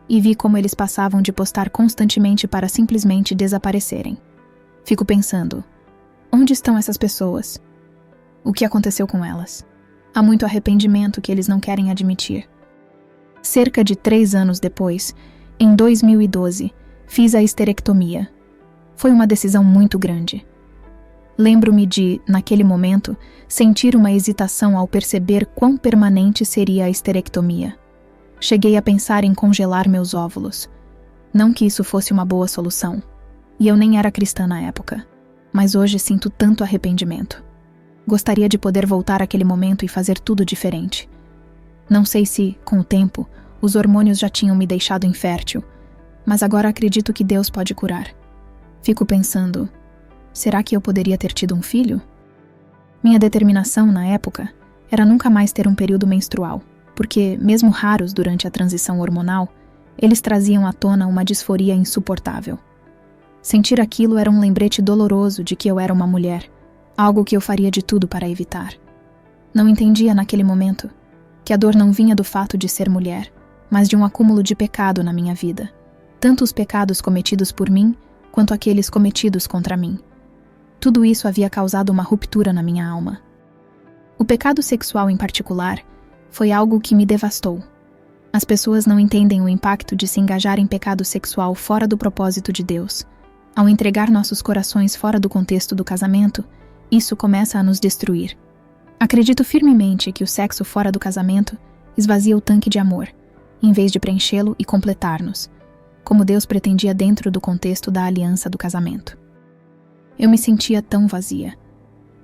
e vi como eles passavam de postar constantemente para simplesmente desaparecerem. Fico pensando, onde estão essas pessoas? O que aconteceu com elas? Há muito arrependimento que eles não querem admitir. Cerca de 3 anos depois, em 2012, fiz a histerectomia. Foi uma decisão muito grande. Lembro-me de, naquele momento, sentir uma hesitação ao perceber quão permanente seria a histerectomia. Cheguei a pensar em congelar meus óvulos. Não que isso fosse uma boa solução. E eu nem era cristã na época. Mas hoje sinto tanto arrependimento. Gostaria de poder voltar àquele momento e fazer tudo diferente. Não sei se, com o tempo, os hormônios já tinham me deixado infértil, mas agora acredito que Deus pode curar. Fico pensando, será que eu poderia ter tido um filho? Minha determinação, na época, era nunca mais ter um período menstrual, porque, mesmo raros durante a transição hormonal, eles traziam à tona uma disforia insuportável. Sentir aquilo era um lembrete doloroso de que eu era uma mulher, algo que eu faria de tudo para evitar. Não entendia naquele momento que a dor não vinha do fato de ser mulher, mas de um acúmulo de pecado na minha vida, tanto os pecados cometidos por mim, quanto aqueles cometidos contra mim. Tudo isso havia causado uma ruptura na minha alma. O pecado sexual em particular foi algo que me devastou. As pessoas não entendem o impacto de se engajar em pecado sexual fora do propósito de Deus. Ao entregar nossos corações fora do contexto do casamento, isso começa a nos destruir. Acredito firmemente que o sexo fora do casamento esvazia o tanque de amor, em vez de preenchê-lo e completar-nos, como Deus pretendia dentro do contexto da aliança do casamento. Eu me sentia tão vazia.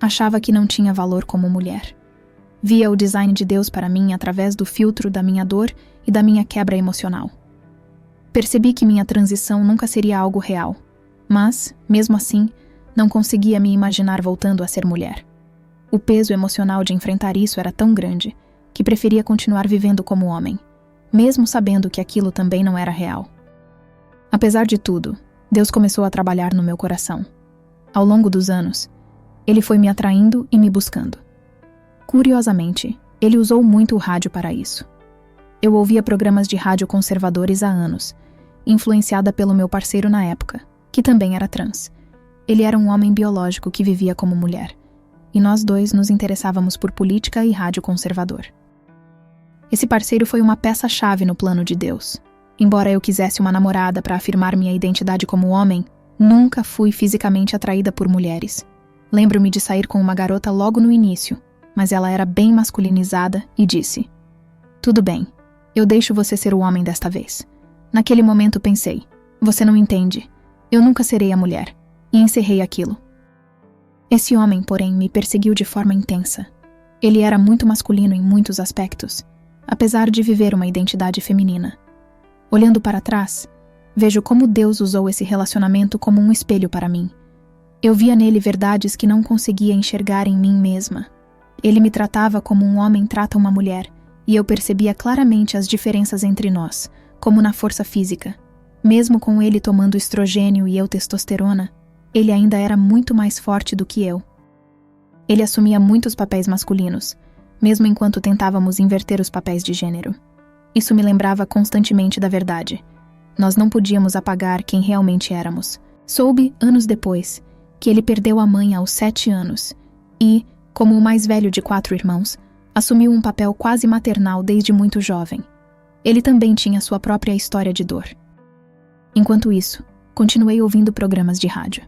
Achava que não tinha valor como mulher. Via o design de Deus para mim através do filtro da minha dor e da minha quebra emocional. Percebi que minha transição nunca seria algo real, mas, mesmo assim, não conseguia me imaginar voltando a ser mulher. O peso emocional de enfrentar isso era tão grande que preferia continuar vivendo como homem, mesmo sabendo que aquilo também não era real. Apesar de tudo, Deus começou a trabalhar no meu coração. Ao longo dos anos, Ele foi me atraindo e me buscando. Curiosamente, Ele usou muito o rádio para isso. Eu ouvia programas de rádio conservadores há anos, influenciada pelo meu parceiro na época, que também era trans. Ele era um homem biológico que vivia como mulher, e nós dois nos interessávamos por política e rádio conservador. Esse parceiro foi uma peça-chave no plano de Deus. Embora eu quisesse uma namorada para afirmar minha identidade como homem, nunca fui fisicamente atraída por mulheres. Lembro-me de sair com uma garota logo no início, mas ela era bem masculinizada e disse: "Tudo bem, eu deixo você ser o homem desta vez." Naquele momento pensei: "Você não entende. Eu nunca serei a mulher." E encerrei aquilo. Esse homem, porém, me perseguiu de forma intensa. Ele era muito masculino em muitos aspectos, apesar de viver uma identidade feminina. Olhando para trás, vejo como Deus usou esse relacionamento como um espelho para mim. Eu via nele verdades que não conseguia enxergar em mim mesma. Ele me tratava como um homem trata uma mulher, e eu percebia claramente as diferenças entre nós, como na força física. Mesmo com ele tomando estrogênio e eu testosterona, ele ainda era muito mais forte do que eu. Ele assumia muitos papéis masculinos, mesmo enquanto tentávamos inverter os papéis de gênero. Isso me lembrava constantemente da verdade. Nós não podíamos apagar quem realmente éramos. Soube, anos depois, que ele perdeu a mãe aos 7 anos e, como o mais velho de 4 irmãos, assumiu um papel quase maternal desde muito jovem. Ele também tinha sua própria história de dor. Enquanto isso, continuei ouvindo programas de rádio.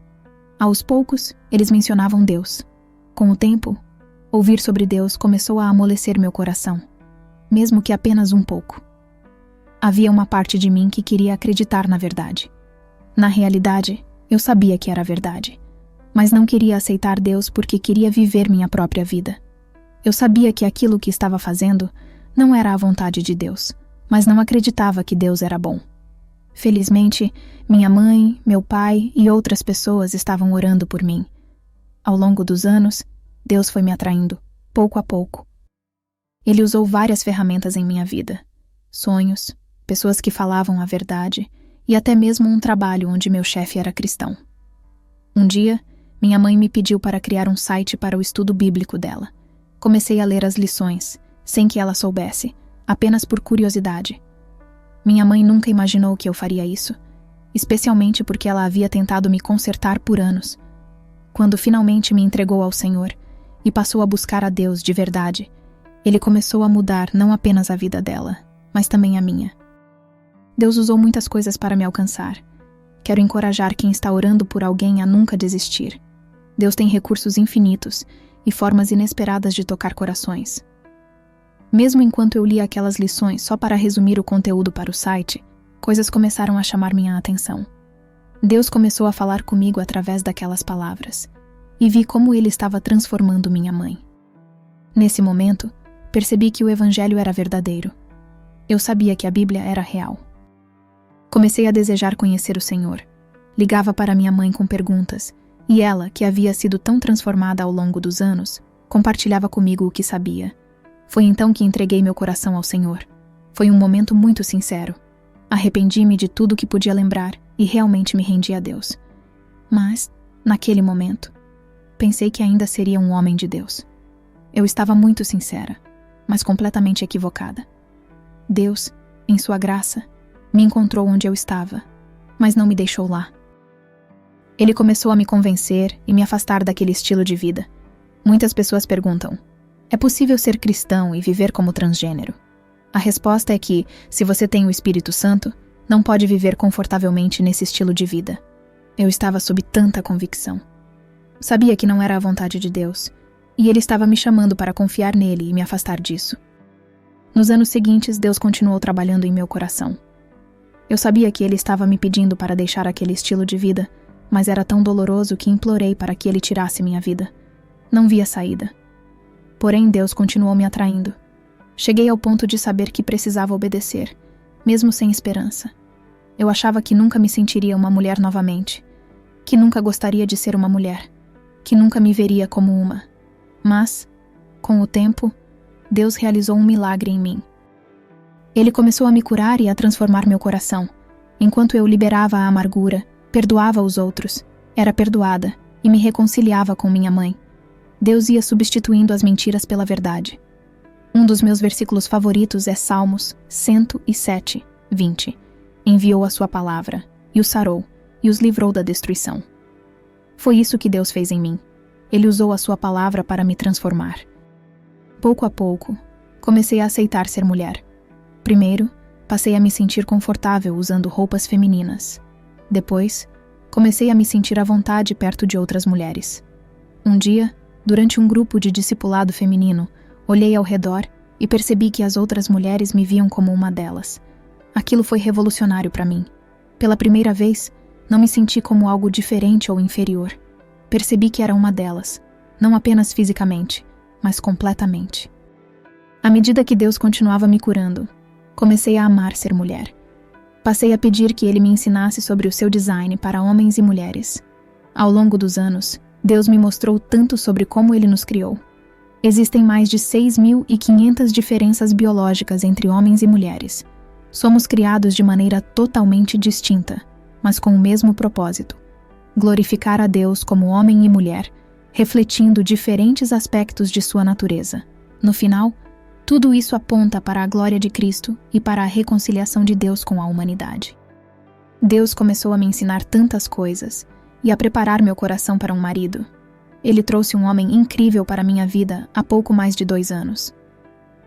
Aos poucos, eles mencionavam Deus. Com o tempo, ouvir sobre Deus começou a amolecer meu coração, mesmo que apenas um pouco. Havia uma parte de mim que queria acreditar na verdade. Na realidade, eu sabia que era verdade, mas não queria aceitar Deus porque queria viver minha própria vida. Eu sabia que aquilo que estava fazendo não era a vontade de Deus, mas não acreditava que Deus era bom. Felizmente, minha mãe, meu pai e outras pessoas estavam orando por mim. Ao longo dos anos, Deus foi me atraindo, pouco a pouco. Ele usou várias ferramentas em minha vida. Sonhos, pessoas que falavam a verdade e até mesmo um trabalho onde meu chefe era cristão. Um dia, minha mãe me pediu para criar um site para o estudo bíblico dela. Comecei a ler as lições, sem que ela soubesse, apenas por curiosidade. Minha mãe nunca imaginou que eu faria isso, especialmente porque ela havia tentado me consertar por anos. Quando finalmente me entregou ao Senhor e passou a buscar a Deus de verdade, Ele começou a mudar não apenas a vida dela, mas também a minha. Deus usou muitas coisas para me alcançar. Quero encorajar quem está orando por alguém a nunca desistir. Deus tem recursos infinitos e formas inesperadas de tocar corações. Mesmo enquanto eu lia aquelas lições só para resumir o conteúdo para o site, coisas começaram a chamar minha atenção. Deus começou a falar comigo através daquelas palavras, e vi como Ele estava transformando minha mãe. Nesse momento, percebi que o Evangelho era verdadeiro. Eu sabia que a Bíblia era real. Comecei a desejar conhecer o Senhor. Ligava para minha mãe com perguntas, e ela, que havia sido tão transformada ao longo dos anos, compartilhava comigo o que sabia. Foi então que entreguei meu coração ao Senhor. Foi um momento muito sincero. Arrependi-me de tudo que podia lembrar e realmente me rendi a Deus. Mas, naquele momento, pensei que ainda seria um homem de Deus. Eu estava muito sincera, mas completamente equivocada. Deus, em sua graça, me encontrou onde eu estava, mas não me deixou lá. Ele começou a me convencer e me afastar daquele estilo de vida. Muitas pessoas perguntam: é possível ser cristão e viver como transgênero? A resposta é que, se você tem o Espírito Santo, não pode viver confortavelmente nesse estilo de vida. Eu estava sob tanta convicção. Sabia que não era a vontade de Deus, e Ele estava me chamando para confiar nele e me afastar disso. Nos anos seguintes, Deus continuou trabalhando em meu coração. Eu sabia que Ele estava me pedindo para deixar aquele estilo de vida, mas era tão doloroso que implorei para que Ele tirasse minha vida. Não via saída. Porém, Deus continuou me atraindo. Cheguei ao ponto de saber que precisava obedecer, mesmo sem esperança. Eu achava que nunca me sentiria uma mulher novamente, que nunca gostaria de ser uma mulher, que nunca me veria como uma. Mas, com o tempo, Deus realizou um milagre em mim. Ele começou a me curar e a transformar meu coração. Enquanto eu liberava a amargura, perdoava os outros, era perdoada e me reconciliava com minha mãe. Deus ia substituindo as mentiras pela verdade. Um dos meus versículos favoritos é Salmos 107, 20. Enviou a sua palavra, e os sarou, e os livrou da destruição. Foi isso que Deus fez em mim. Ele usou a sua palavra para me transformar. Pouco a pouco, comecei a aceitar ser mulher. Primeiro, passei a me sentir confortável usando roupas femininas. Depois, comecei a me sentir à vontade perto de outras mulheres. Um dia, durante um grupo de discipulado feminino, olhei ao redor e percebi que as outras mulheres me viam como uma delas. Aquilo foi revolucionário para mim. Pela primeira vez, não me senti como algo diferente ou inferior. Percebi que era uma delas, não apenas fisicamente, mas completamente. À medida que Deus continuava me curando, comecei a amar ser mulher. Passei a pedir que Ele me ensinasse sobre o seu design para homens e mulheres. Ao longo dos anos, Deus me mostrou tanto sobre como Ele nos criou. Existem mais de 6.500 diferenças biológicas entre homens e mulheres. Somos criados de maneira totalmente distinta, mas com o mesmo propósito: glorificar a Deus como homem e mulher, refletindo diferentes aspectos de sua natureza. No final, tudo isso aponta para a glória de Cristo e para a reconciliação de Deus com a humanidade. Deus começou a me ensinar tantas coisas e a preparar meu coração para um marido. Ele trouxe um homem incrível para minha vida há pouco mais de 2 anos.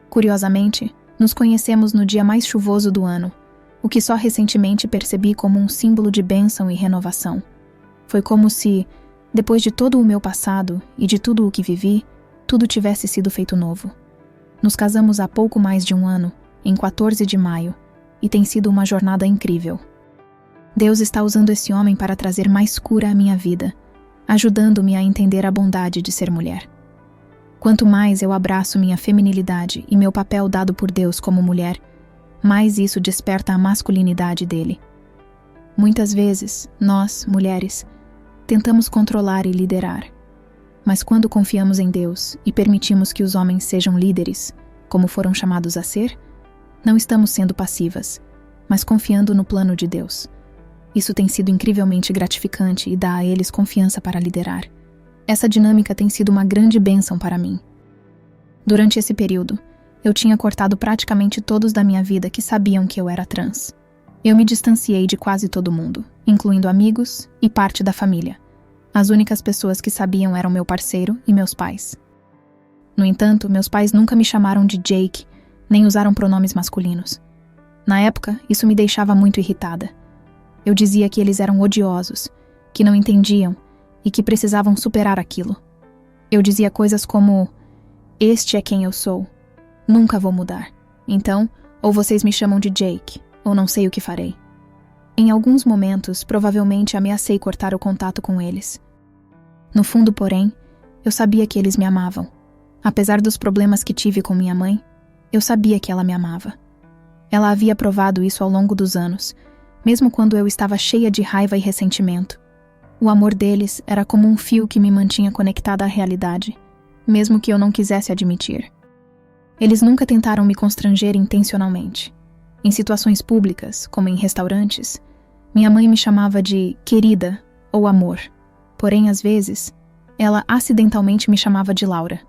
Curiosamente, nos conhecemos no dia mais chuvoso do ano, o que só recentemente percebi como um símbolo de bênção e renovação. Foi como se, depois de todo o meu passado e de tudo o que vivi, tudo tivesse sido feito novo. Nos casamos há pouco mais de 1 ano, em 14 de maio, e tem sido uma jornada incrível. Deus está usando esse homem para trazer mais cura à minha vida, ajudando-me a entender a bondade de ser mulher. Quanto mais eu abraço minha feminilidade e meu papel dado por Deus como mulher, mais isso desperta a masculinidade dele. Muitas vezes, nós, mulheres, tentamos controlar e liderar. Mas quando confiamos em Deus e permitimos que os homens sejam líderes, como foram chamados a ser, não estamos sendo passivas, mas confiando no plano de Deus. Isso tem sido incrivelmente gratificante e dá a eles confiança para liderar. Essa dinâmica tem sido uma grande bênção para mim. Durante esse período, eu tinha cortado praticamente todos da minha vida que sabiam que eu era trans. Eu me distanciei de quase todo mundo, incluindo amigos e parte da família. As únicas pessoas que sabiam eram meu parceiro e meus pais. No entanto, meus pais nunca me chamaram de Jake, nem usaram pronomes masculinos. Na época, isso me deixava muito irritada. Eu dizia que eles eram odiosos, que não entendiam e que precisavam superar aquilo. Eu dizia coisas como: "Este é quem eu sou. Nunca vou mudar. Então, ou vocês me chamam de Jake, ou não sei o que farei." Em alguns momentos, provavelmente ameacei cortar o contato com eles. No fundo, porém, eu sabia que eles me amavam. Apesar dos problemas que tive com minha mãe, eu sabia que ela me amava. Ela havia provado isso ao longo dos anos, mesmo quando eu estava cheia de raiva e ressentimento. O amor deles era como um fio que me mantinha conectada à realidade, mesmo que eu não quisesse admitir. Eles nunca tentaram me constranger intencionalmente. Em situações públicas, como em restaurantes, minha mãe me chamava de querida ou amor. Porém, às vezes, ela acidentalmente me chamava de Laura,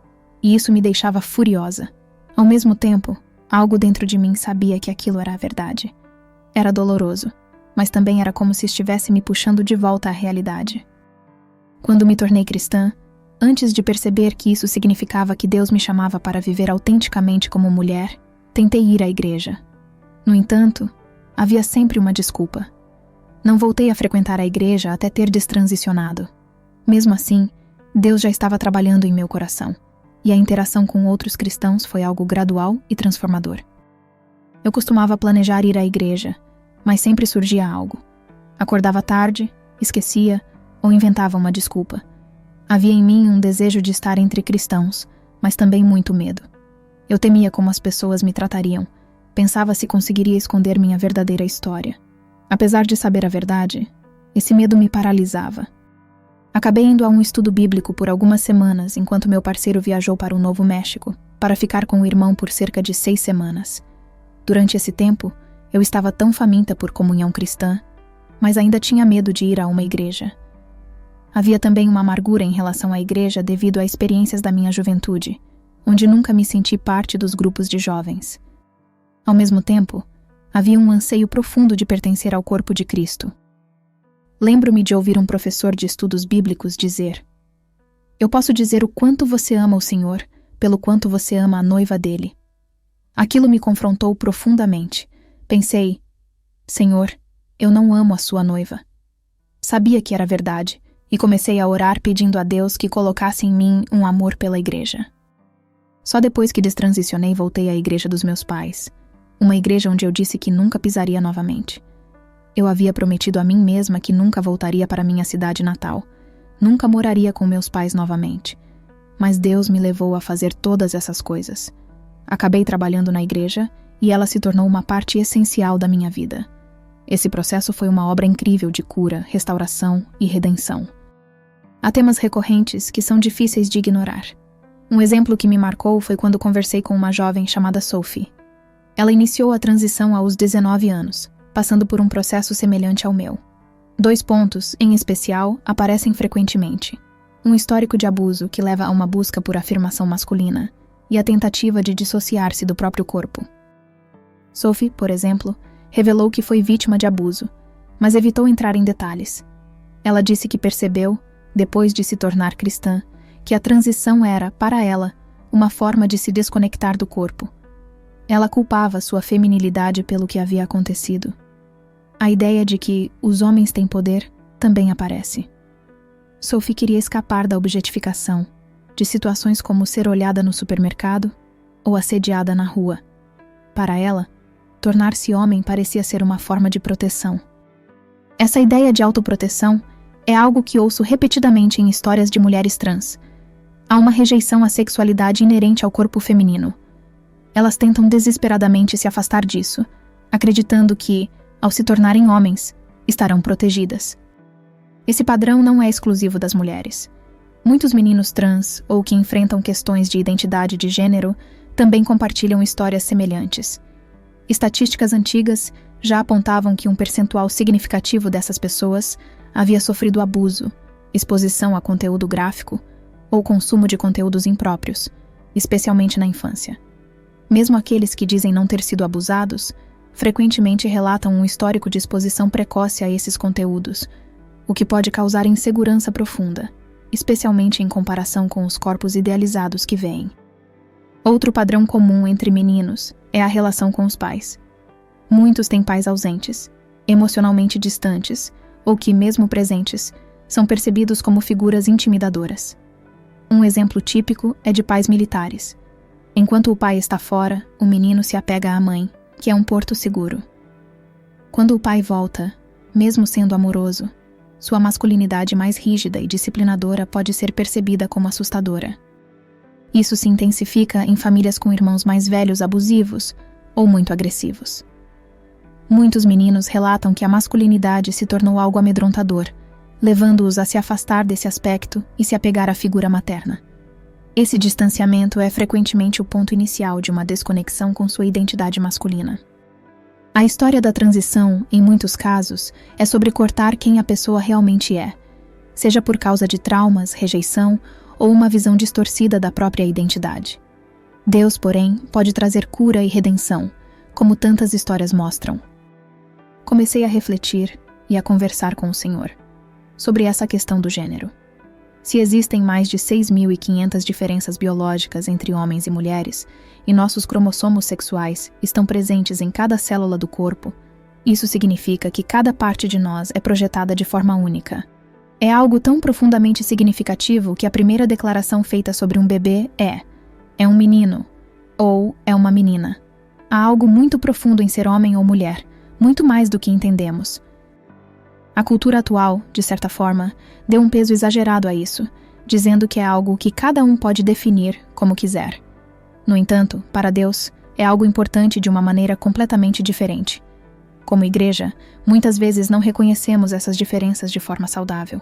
e isso me deixava furiosa. Ao mesmo tempo, algo dentro de mim sabia que aquilo era a verdade. Era doloroso, mas também era como se estivesse me puxando de volta à realidade. Quando me tornei cristã, antes de perceber que isso significava que Deus me chamava para viver autenticamente como mulher, tentei ir à igreja. No entanto, havia sempre uma desculpa. Não voltei a frequentar a igreja até ter destransicionado. Mesmo assim, Deus já estava trabalhando em meu coração, e a interação com outros cristãos foi algo gradual e transformador. Eu costumava planejar ir à igreja, mas sempre surgia algo. Acordava tarde, esquecia ou inventava uma desculpa. Havia em mim um desejo de estar entre cristãos, mas também muito medo. Eu temia como as pessoas me tratariam. Pensava se conseguiria esconder minha verdadeira história. Apesar de saber a verdade, esse medo me paralisava. Acabei indo a um estudo bíblico por algumas semanas enquanto meu parceiro viajou para o Novo México para ficar com o irmão por cerca de 6 semanas. Durante esse tempo, eu estava tão faminta por comunhão cristã, mas ainda tinha medo de ir a uma igreja. Havia também uma amargura em relação à igreja devido a experiências da minha juventude, onde nunca me senti parte dos grupos de jovens. Ao mesmo tempo, havia um anseio profundo de pertencer ao corpo de Cristo. Lembro-me de ouvir um professor de estudos bíblicos dizer: "Eu posso dizer o quanto você ama o Senhor, pelo quanto você ama a noiva dele." Aquilo me confrontou profundamente. Pensei: "Senhor, eu não amo a sua noiva." Sabia que era verdade, e comecei a orar pedindo a Deus que colocasse em mim um amor pela igreja. Só depois que destransicionei voltei à igreja dos meus pais, uma igreja onde eu disse que nunca pisaria novamente. Eu havia prometido a mim mesma que nunca voltaria para minha cidade natal, nunca moraria com meus pais novamente. Mas Deus me levou a fazer todas essas coisas. Acabei trabalhando na igreja e ela se tornou uma parte essencial da minha vida. Esse processo foi uma obra incrível de cura, restauração e redenção. Há temas recorrentes que são difíceis de ignorar. Um exemplo que me marcou foi quando conversei com uma jovem chamada Sophie. Ela iniciou a transição aos 19 anos, passando por um processo semelhante ao meu. 2 pontos, em especial, aparecem frequentemente: um histórico de abuso que leva a uma busca por afirmação masculina e a tentativa de dissociar-se do próprio corpo. Sophie, por exemplo, revelou que foi vítima de abuso, mas evitou entrar em detalhes. Ela disse que percebeu, depois de se tornar cristã, que a transição era, para ela, uma forma de se desconectar do corpo. Ela culpava sua feminilidade pelo que havia acontecido. A ideia de que os homens têm poder também aparece. Sophie queria escapar da objetificação, de situações como ser olhada no supermercado ou assediada na rua. Para ela, tornar-se homem parecia ser uma forma de proteção. Essa ideia de autoproteção é algo que ouço repetidamente em histórias de mulheres trans. Há uma rejeição à sexualidade inerente ao corpo feminino. Elas tentam desesperadamente se afastar disso, acreditando que, ao se tornarem homens, estarão protegidas. Esse padrão não é exclusivo das mulheres. Muitos meninos trans ou que enfrentam questões de identidade de gênero também compartilham histórias semelhantes. Estatísticas antigas já apontavam que um percentual significativo dessas pessoas havia sofrido abuso, exposição a conteúdo gráfico ou consumo de conteúdos impróprios, especialmente na infância. Mesmo aqueles que dizem não ter sido abusados, frequentemente relatam um histórico de exposição precoce a esses conteúdos, o que pode causar insegurança profunda, especialmente em comparação com os corpos idealizados que veem. Outro padrão comum entre meninos é a relação com os pais. Muitos têm pais ausentes, emocionalmente distantes, ou que, mesmo presentes, são percebidos como figuras intimidadoras. Um exemplo típico é de pais militares. Enquanto o pai está fora, o menino se apega à mãe, que é um porto seguro. Quando o pai volta, mesmo sendo amoroso, sua masculinidade mais rígida e disciplinadora pode ser percebida como assustadora. Isso se intensifica em famílias com irmãos mais velhos abusivos ou muito agressivos. Muitos meninos relatam que a masculinidade se tornou algo amedrontador, levando-os a se afastar desse aspecto e se apegar à figura materna. Esse distanciamento é frequentemente o ponto inicial de uma desconexão com sua identidade masculina. A história da transição, em muitos casos, é sobre cortar quem a pessoa realmente é, seja por causa de traumas, rejeição ou uma visão distorcida da própria identidade. Deus, porém, pode trazer cura e redenção, como tantas histórias mostram. Comecei a refletir e a conversar com o Senhor sobre essa questão do gênero. Se existem mais de 6.500 diferenças biológicas entre homens e mulheres, e nossos cromossomos sexuais estão presentes em cada célula do corpo, isso significa que cada parte de nós é projetada de forma única. É algo tão profundamente significativo que a primeira declaração feita sobre um bebê é um menino, ou é uma menina. Há algo muito profundo em ser homem ou mulher, muito mais do que entendemos. A cultura atual, de certa forma, deu um peso exagerado a isso, dizendo que é algo que cada um pode definir como quiser. No entanto, para Deus, é algo importante de uma maneira completamente diferente. Como igreja, muitas vezes não reconhecemos essas diferenças de forma saudável.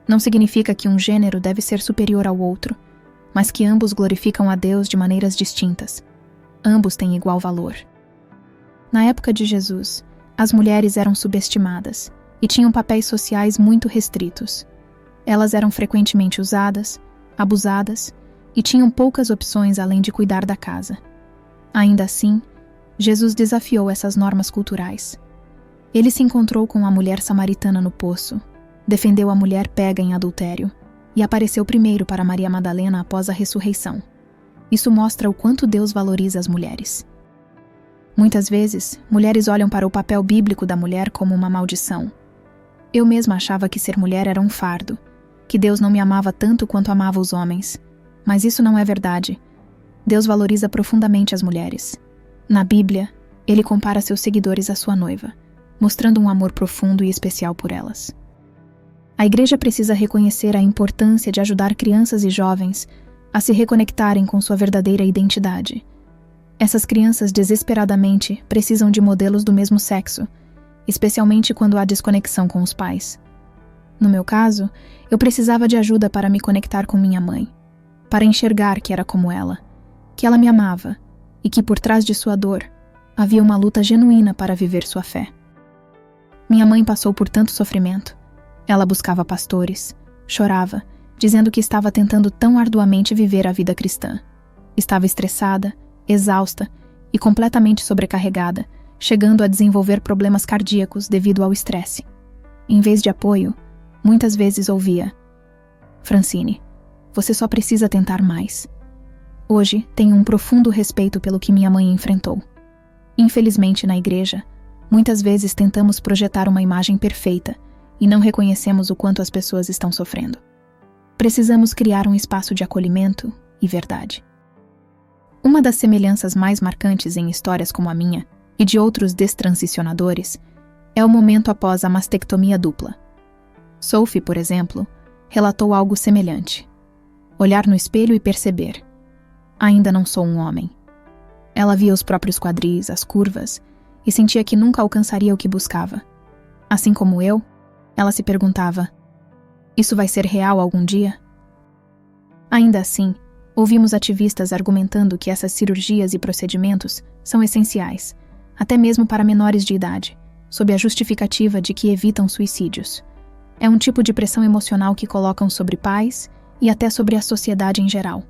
Não significa que um gênero deve ser superior ao outro, mas que ambos glorificam a Deus de maneiras distintas. Ambos têm igual valor. Na época de Jesus, as mulheres eram subestimadas e tinham papéis sociais muito restritos. Elas eram frequentemente usadas, abusadas e tinham poucas opções além de cuidar da casa. Ainda assim, Jesus desafiou essas normas culturais. Ele se encontrou com a mulher samaritana no poço, defendeu a mulher pega em adultério e apareceu primeiro para Maria Madalena após a ressurreição. Isso mostra o quanto Deus valoriza as mulheres. Muitas vezes, mulheres olham para o papel bíblico da mulher como uma maldição. Eu mesma achava que ser mulher era um fardo, que Deus não me amava tanto quanto amava os homens. Mas isso não é verdade. Deus valoriza profundamente as mulheres. Na Bíblia, Ele compara seus seguidores à sua noiva, mostrando um amor profundo e especial por elas. A igreja precisa reconhecer a importância de ajudar crianças e jovens a se reconectarem com sua verdadeira identidade. Essas crianças desesperadamente precisam de modelos do mesmo sexo, especialmente quando há desconexão com os pais. No meu caso, eu precisava de ajuda para me conectar com minha mãe, para enxergar que era como ela, que ela me amava e que por trás de sua dor havia uma luta genuína para viver sua fé. Minha mãe passou por tanto sofrimento. Ela buscava pastores, chorava, dizendo que estava tentando tão arduamente viver a vida cristã. Estava estressada, exausta e completamente sobrecarregada, chegando a desenvolver problemas cardíacos devido ao estresse. Em vez de apoio, muitas vezes ouvia: Francine, você só precisa tentar mais. Hoje, tenho um profundo respeito pelo que minha mãe enfrentou. Infelizmente, na igreja, muitas vezes tentamos projetar uma imagem perfeita e não reconhecemos o quanto as pessoas estão sofrendo. Precisamos criar um espaço de acolhimento e verdade. Uma das semelhanças mais marcantes em histórias como a minha e de outros destransicionadores é o momento após a mastectomia dupla. Sophie, por exemplo, relatou algo semelhante. Olhar no espelho e perceber: ainda não sou um homem. Ela via os próprios quadris, as curvas, e sentia que nunca alcançaria o que buscava. Assim como eu, ela se perguntava: isso vai ser real algum dia? Ainda assim, ouvimos ativistas argumentando que essas cirurgias e procedimentos são essenciais, até mesmo para menores de idade, sob a justificativa de que evitam suicídios. É um tipo de pressão emocional que colocam sobre pais e até sobre a sociedade em geral.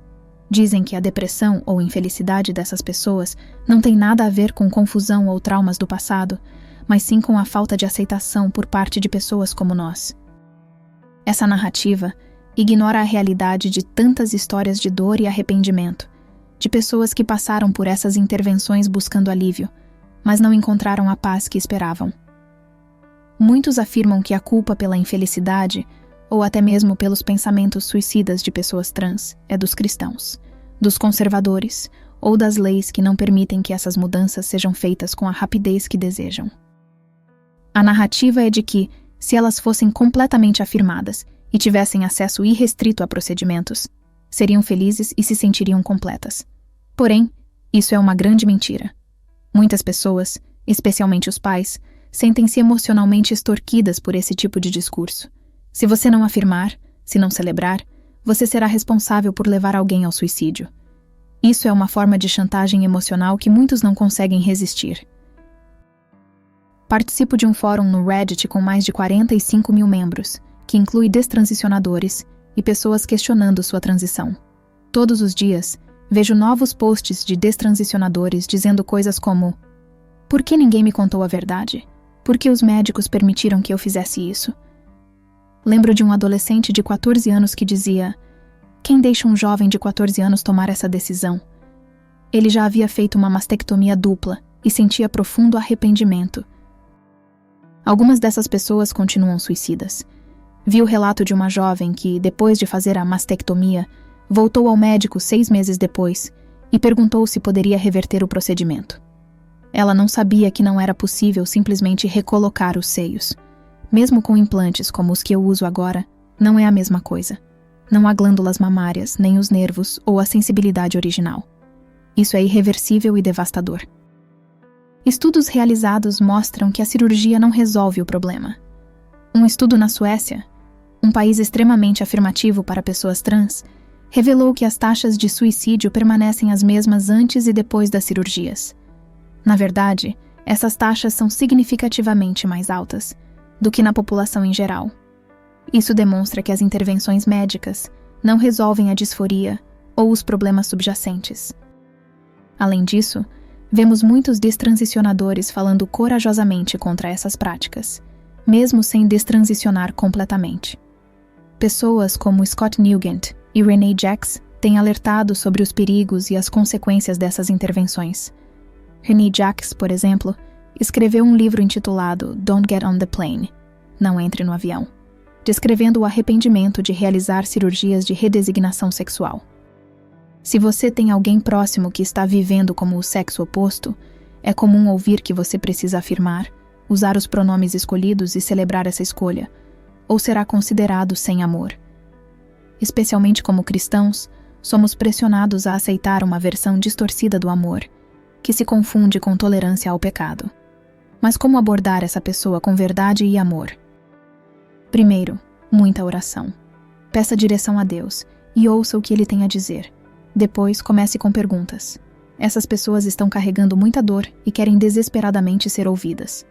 Dizem que a depressão ou infelicidade dessas pessoas não tem nada a ver com confusão ou traumas do passado, mas sim com a falta de aceitação por parte de pessoas como nós. Essa narrativa ignora a realidade de tantas histórias de dor e arrependimento, de pessoas que passaram por essas intervenções buscando alívio, mas não encontraram a paz que esperavam. Muitos afirmam que a culpa pela infelicidade, ou até mesmo pelos pensamentos suicidas de pessoas trans, é dos cristãos, dos conservadores ou das leis que não permitem que essas mudanças sejam feitas com a rapidez que desejam. A narrativa é de que, se elas fossem completamente afirmadas e tivessem acesso irrestrito a procedimentos, seriam felizes e se sentiriam completas. Porém, isso é uma grande mentira. Muitas pessoas, especialmente os pais, sentem-se emocionalmente extorquidas por esse tipo de discurso. Se você não afirmar, se não celebrar, você será responsável por levar alguém ao suicídio. Isso é uma forma de chantagem emocional que muitos não conseguem resistir. Participo de um fórum no Reddit com mais de 45 mil membros, que inclui destransicionadores e pessoas questionando sua transição. Todos os dias, vejo novos posts de destransicionadores dizendo coisas como: "Por que ninguém me contou a verdade? Por que os médicos permitiram que eu fizesse isso?" Lembro de um adolescente de 14 anos que dizia: "Quem deixa um jovem de 14 anos tomar essa decisão?" Ele já havia feito uma mastectomia dupla e sentia profundo arrependimento. Algumas dessas pessoas continuam suicidas. Vi o relato de uma jovem que, depois de fazer a mastectomia, voltou ao médico 6 meses depois e perguntou se poderia reverter o procedimento. Ela não sabia que não era possível simplesmente recolocar os seios. Mesmo com implantes como os que eu uso agora, não é a mesma coisa. Não há glândulas mamárias, nem os nervos ou a sensibilidade original. Isso é irreversível e devastador. Estudos realizados mostram que a cirurgia não resolve o problema. Um estudo na Suécia, um país extremamente afirmativo para pessoas trans, revelou que as taxas de suicídio permanecem as mesmas antes e depois das cirurgias. Na verdade, essas taxas são significativamente mais altas do que na população em geral. Isso demonstra que as intervenções médicas não resolvem a disforia ou os problemas subjacentes. Além disso, vemos muitos destransicionadores falando corajosamente contra essas práticas, mesmo sem destransicionar completamente. Pessoas como Scott Nugent e Renee Jacks têm alertado sobre os perigos e as consequências dessas intervenções. Renee Jacks, por exemplo, escreveu um livro intitulado Don't Get on the Plane, Não Entre no Avião, descrevendo o arrependimento de realizar cirurgias de redesignação sexual. Se você tem alguém próximo que está vivendo como o sexo oposto, é comum ouvir que você precisa afirmar, usar os pronomes escolhidos e celebrar essa escolha, ou será considerado sem amor. Especialmente como cristãos, somos pressionados a aceitar uma versão distorcida do amor, que se confunde com tolerância ao pecado. Mas como abordar essa pessoa com verdade e amor? Primeiro, muita oração. Peça direção a Deus e ouça o que Ele tem a dizer. Depois, comece com perguntas. Essas pessoas estão carregando muita dor e querem desesperadamente ser ouvidas.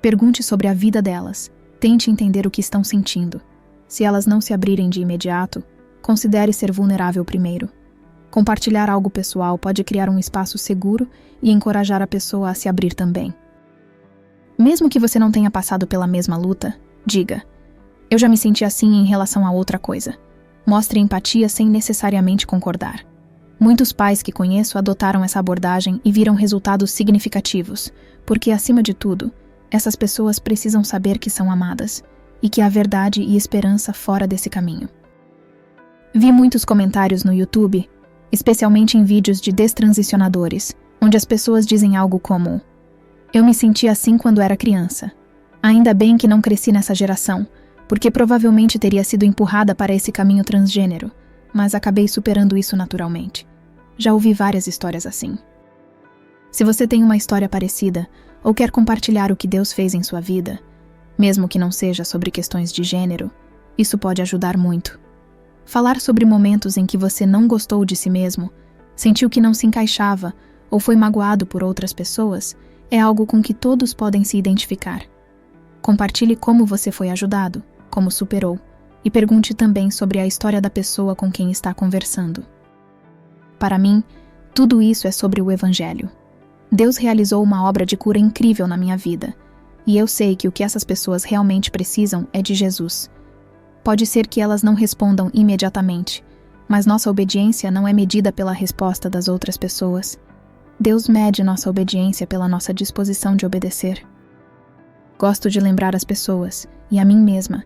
Pergunte sobre a vida delas. Tente entender o que estão sentindo. Se elas não se abrirem de imediato, considere ser vulnerável primeiro. Compartilhar algo pessoal pode criar um espaço seguro e encorajar a pessoa a se abrir também. Mesmo que você não tenha passado pela mesma luta, diga: "Eu já me senti assim em relação a outra coisa." Mostre empatia sem necessariamente concordar. Muitos pais que conheço adotaram essa abordagem e viram resultados significativos, porque, acima de tudo, essas pessoas precisam saber que são amadas e que há verdade e esperança fora desse caminho. Vi muitos comentários no YouTube, especialmente em vídeos de destransicionadores, onde as pessoas dizem algo como: "Eu me senti assim quando era criança. Ainda bem que não cresci nessa geração, porque provavelmente teria sido empurrada para esse caminho transgênero, mas acabei superando isso naturalmente." Já ouvi várias histórias assim. Se você tem uma história parecida ou quer compartilhar o que Deus fez em sua vida, mesmo que não seja sobre questões de gênero, isso pode ajudar muito. Falar sobre momentos em que você não gostou de si mesmo, sentiu que não se encaixava ou foi magoado por outras pessoas é algo com que todos podem se identificar. Compartilhe como você foi ajudado, como superou, e pergunte também sobre a história da pessoa com quem está conversando. Para mim, tudo isso é sobre o Evangelho. Deus realizou uma obra de cura incrível na minha vida, e eu sei que o que essas pessoas realmente precisam é de Jesus. Pode ser que elas não respondam imediatamente, mas nossa obediência não é medida pela resposta das outras pessoas. Deus mede nossa obediência pela nossa disposição de obedecer. Gosto de lembrar as pessoas, e a mim mesma,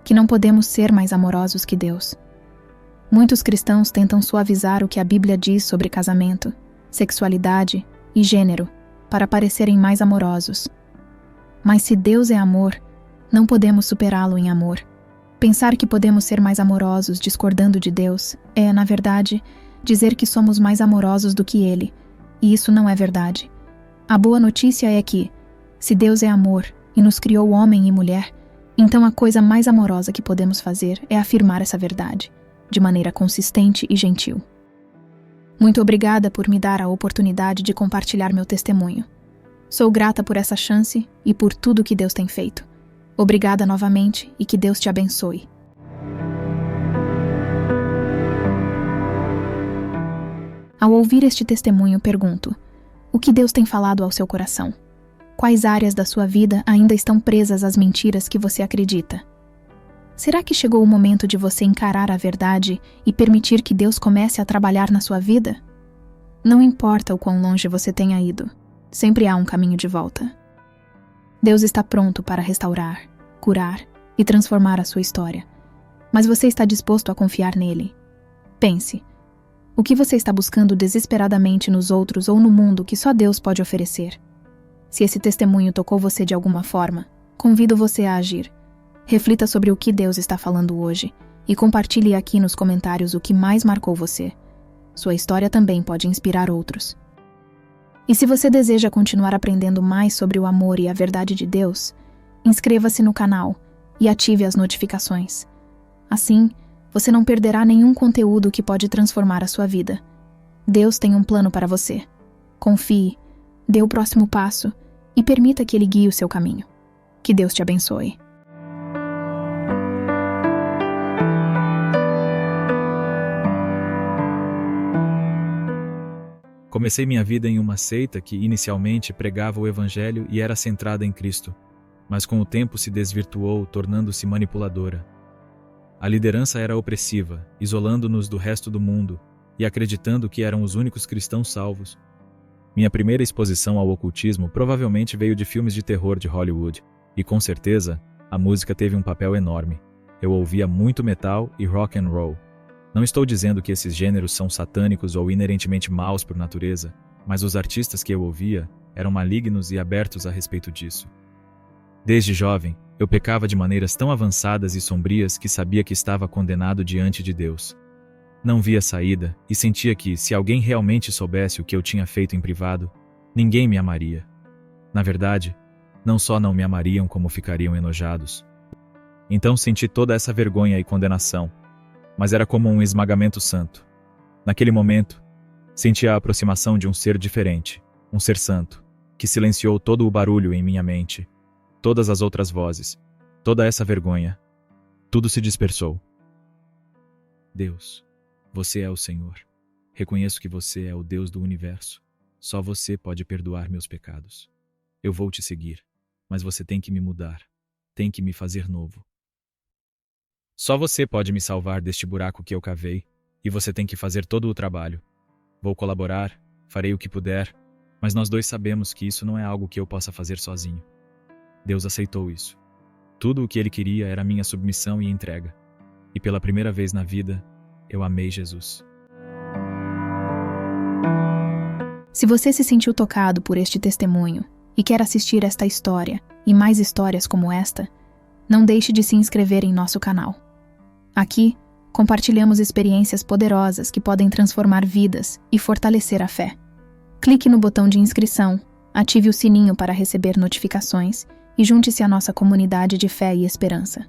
que não podemos ser mais amorosos que Deus. Muitos cristãos tentam suavizar o que a Bíblia diz sobre casamento, sexualidade e gênero para parecerem mais amorosos. Mas se Deus é amor, não podemos superá-lo em amor. Pensar que podemos ser mais amorosos discordando de Deus é, na verdade, dizer que somos mais amorosos do que Ele, e isso não é verdade. A boa notícia é que, se Deus é amor e nos criou homem e mulher, então a coisa mais amorosa que podemos fazer é afirmar essa verdade, de maneira consistente e gentil. Muito obrigada por me dar a oportunidade de compartilhar meu testemunho. Sou grata por essa chance e por tudo que Deus tem feito. Obrigada novamente e que Deus te abençoe. Ao ouvir este testemunho, pergunto: o que Deus tem falado ao seu coração? Quais áreas da sua vida ainda estão presas às mentiras que você acredita? Será que chegou o momento de você encarar a verdade e permitir que Deus comece a trabalhar na sua vida? Não importa o quão longe você tenha ido, sempre há um caminho de volta. Deus está pronto para restaurar, curar e transformar a sua história. Mas você está disposto a confiar nele? Pense: o que você está buscando desesperadamente nos outros ou no mundo que só Deus pode oferecer? Se esse testemunho tocou você de alguma forma, convido você a agir. Reflita sobre o que Deus está falando hoje e compartilhe aqui nos comentários o que mais marcou você. Sua história também pode inspirar outros. E se você deseja continuar aprendendo mais sobre o amor e a verdade de Deus, inscreva-se no canal e ative as notificações. Assim, você não perderá nenhum conteúdo que pode transformar a sua vida. Deus tem um plano para você. Confie, dê o próximo passo e permita que Ele guie o seu caminho. Que Deus te abençoe. Comecei minha vida em uma seita que inicialmente pregava o Evangelho e era centrada em Cristo, mas com o tempo se desvirtuou, tornando-se manipuladora. A liderança era opressiva, isolando-nos do resto do mundo e acreditando que eram os únicos cristãos salvos. Minha primeira exposição ao ocultismo provavelmente veio de filmes de terror de Hollywood, e com certeza, a música teve um papel enorme. Eu ouvia muito metal e rock and roll. Não estou dizendo que esses gêneros são satânicos ou inerentemente maus por natureza, mas os artistas que eu ouvia eram malignos e abertos a respeito disso. Desde jovem, eu pecava de maneiras tão avançadas e sombrias que sabia que estava condenado diante de Deus. Não via saída e sentia que, se alguém realmente soubesse o que eu tinha feito em privado, ninguém me amaria. Na verdade, não só não me amariam como ficariam enojados. Então senti toda essa vergonha e condenação, mas era como um esmagamento santo. Naquele momento, senti a aproximação de um ser diferente, um ser santo, que silenciou todo o barulho em minha mente, todas as outras vozes, toda essa vergonha. Tudo se dispersou. Deus, você é o Senhor. Reconheço que você é o Deus do universo. Só você pode perdoar meus pecados. Eu vou te seguir, mas você tem que me mudar, tem que me fazer novo. Só você pode me salvar deste buraco que eu cavei, e você tem que fazer todo o trabalho. Vou colaborar, farei o que puder, mas nós dois sabemos que isso não é algo que eu possa fazer sozinho. Deus aceitou isso. Tudo o que Ele queria era minha submissão e entrega. E pela primeira vez na vida, eu amei Jesus. Se você se sentiu tocado por este testemunho e quer assistir esta história e mais histórias como esta, não deixe de se inscrever em nosso canal. Aqui, compartilhamos experiências poderosas que podem transformar vidas e fortalecer a fé. Clique no botão de inscrição, ative o sininho para receber notificações e junte-se à nossa comunidade de fé e esperança.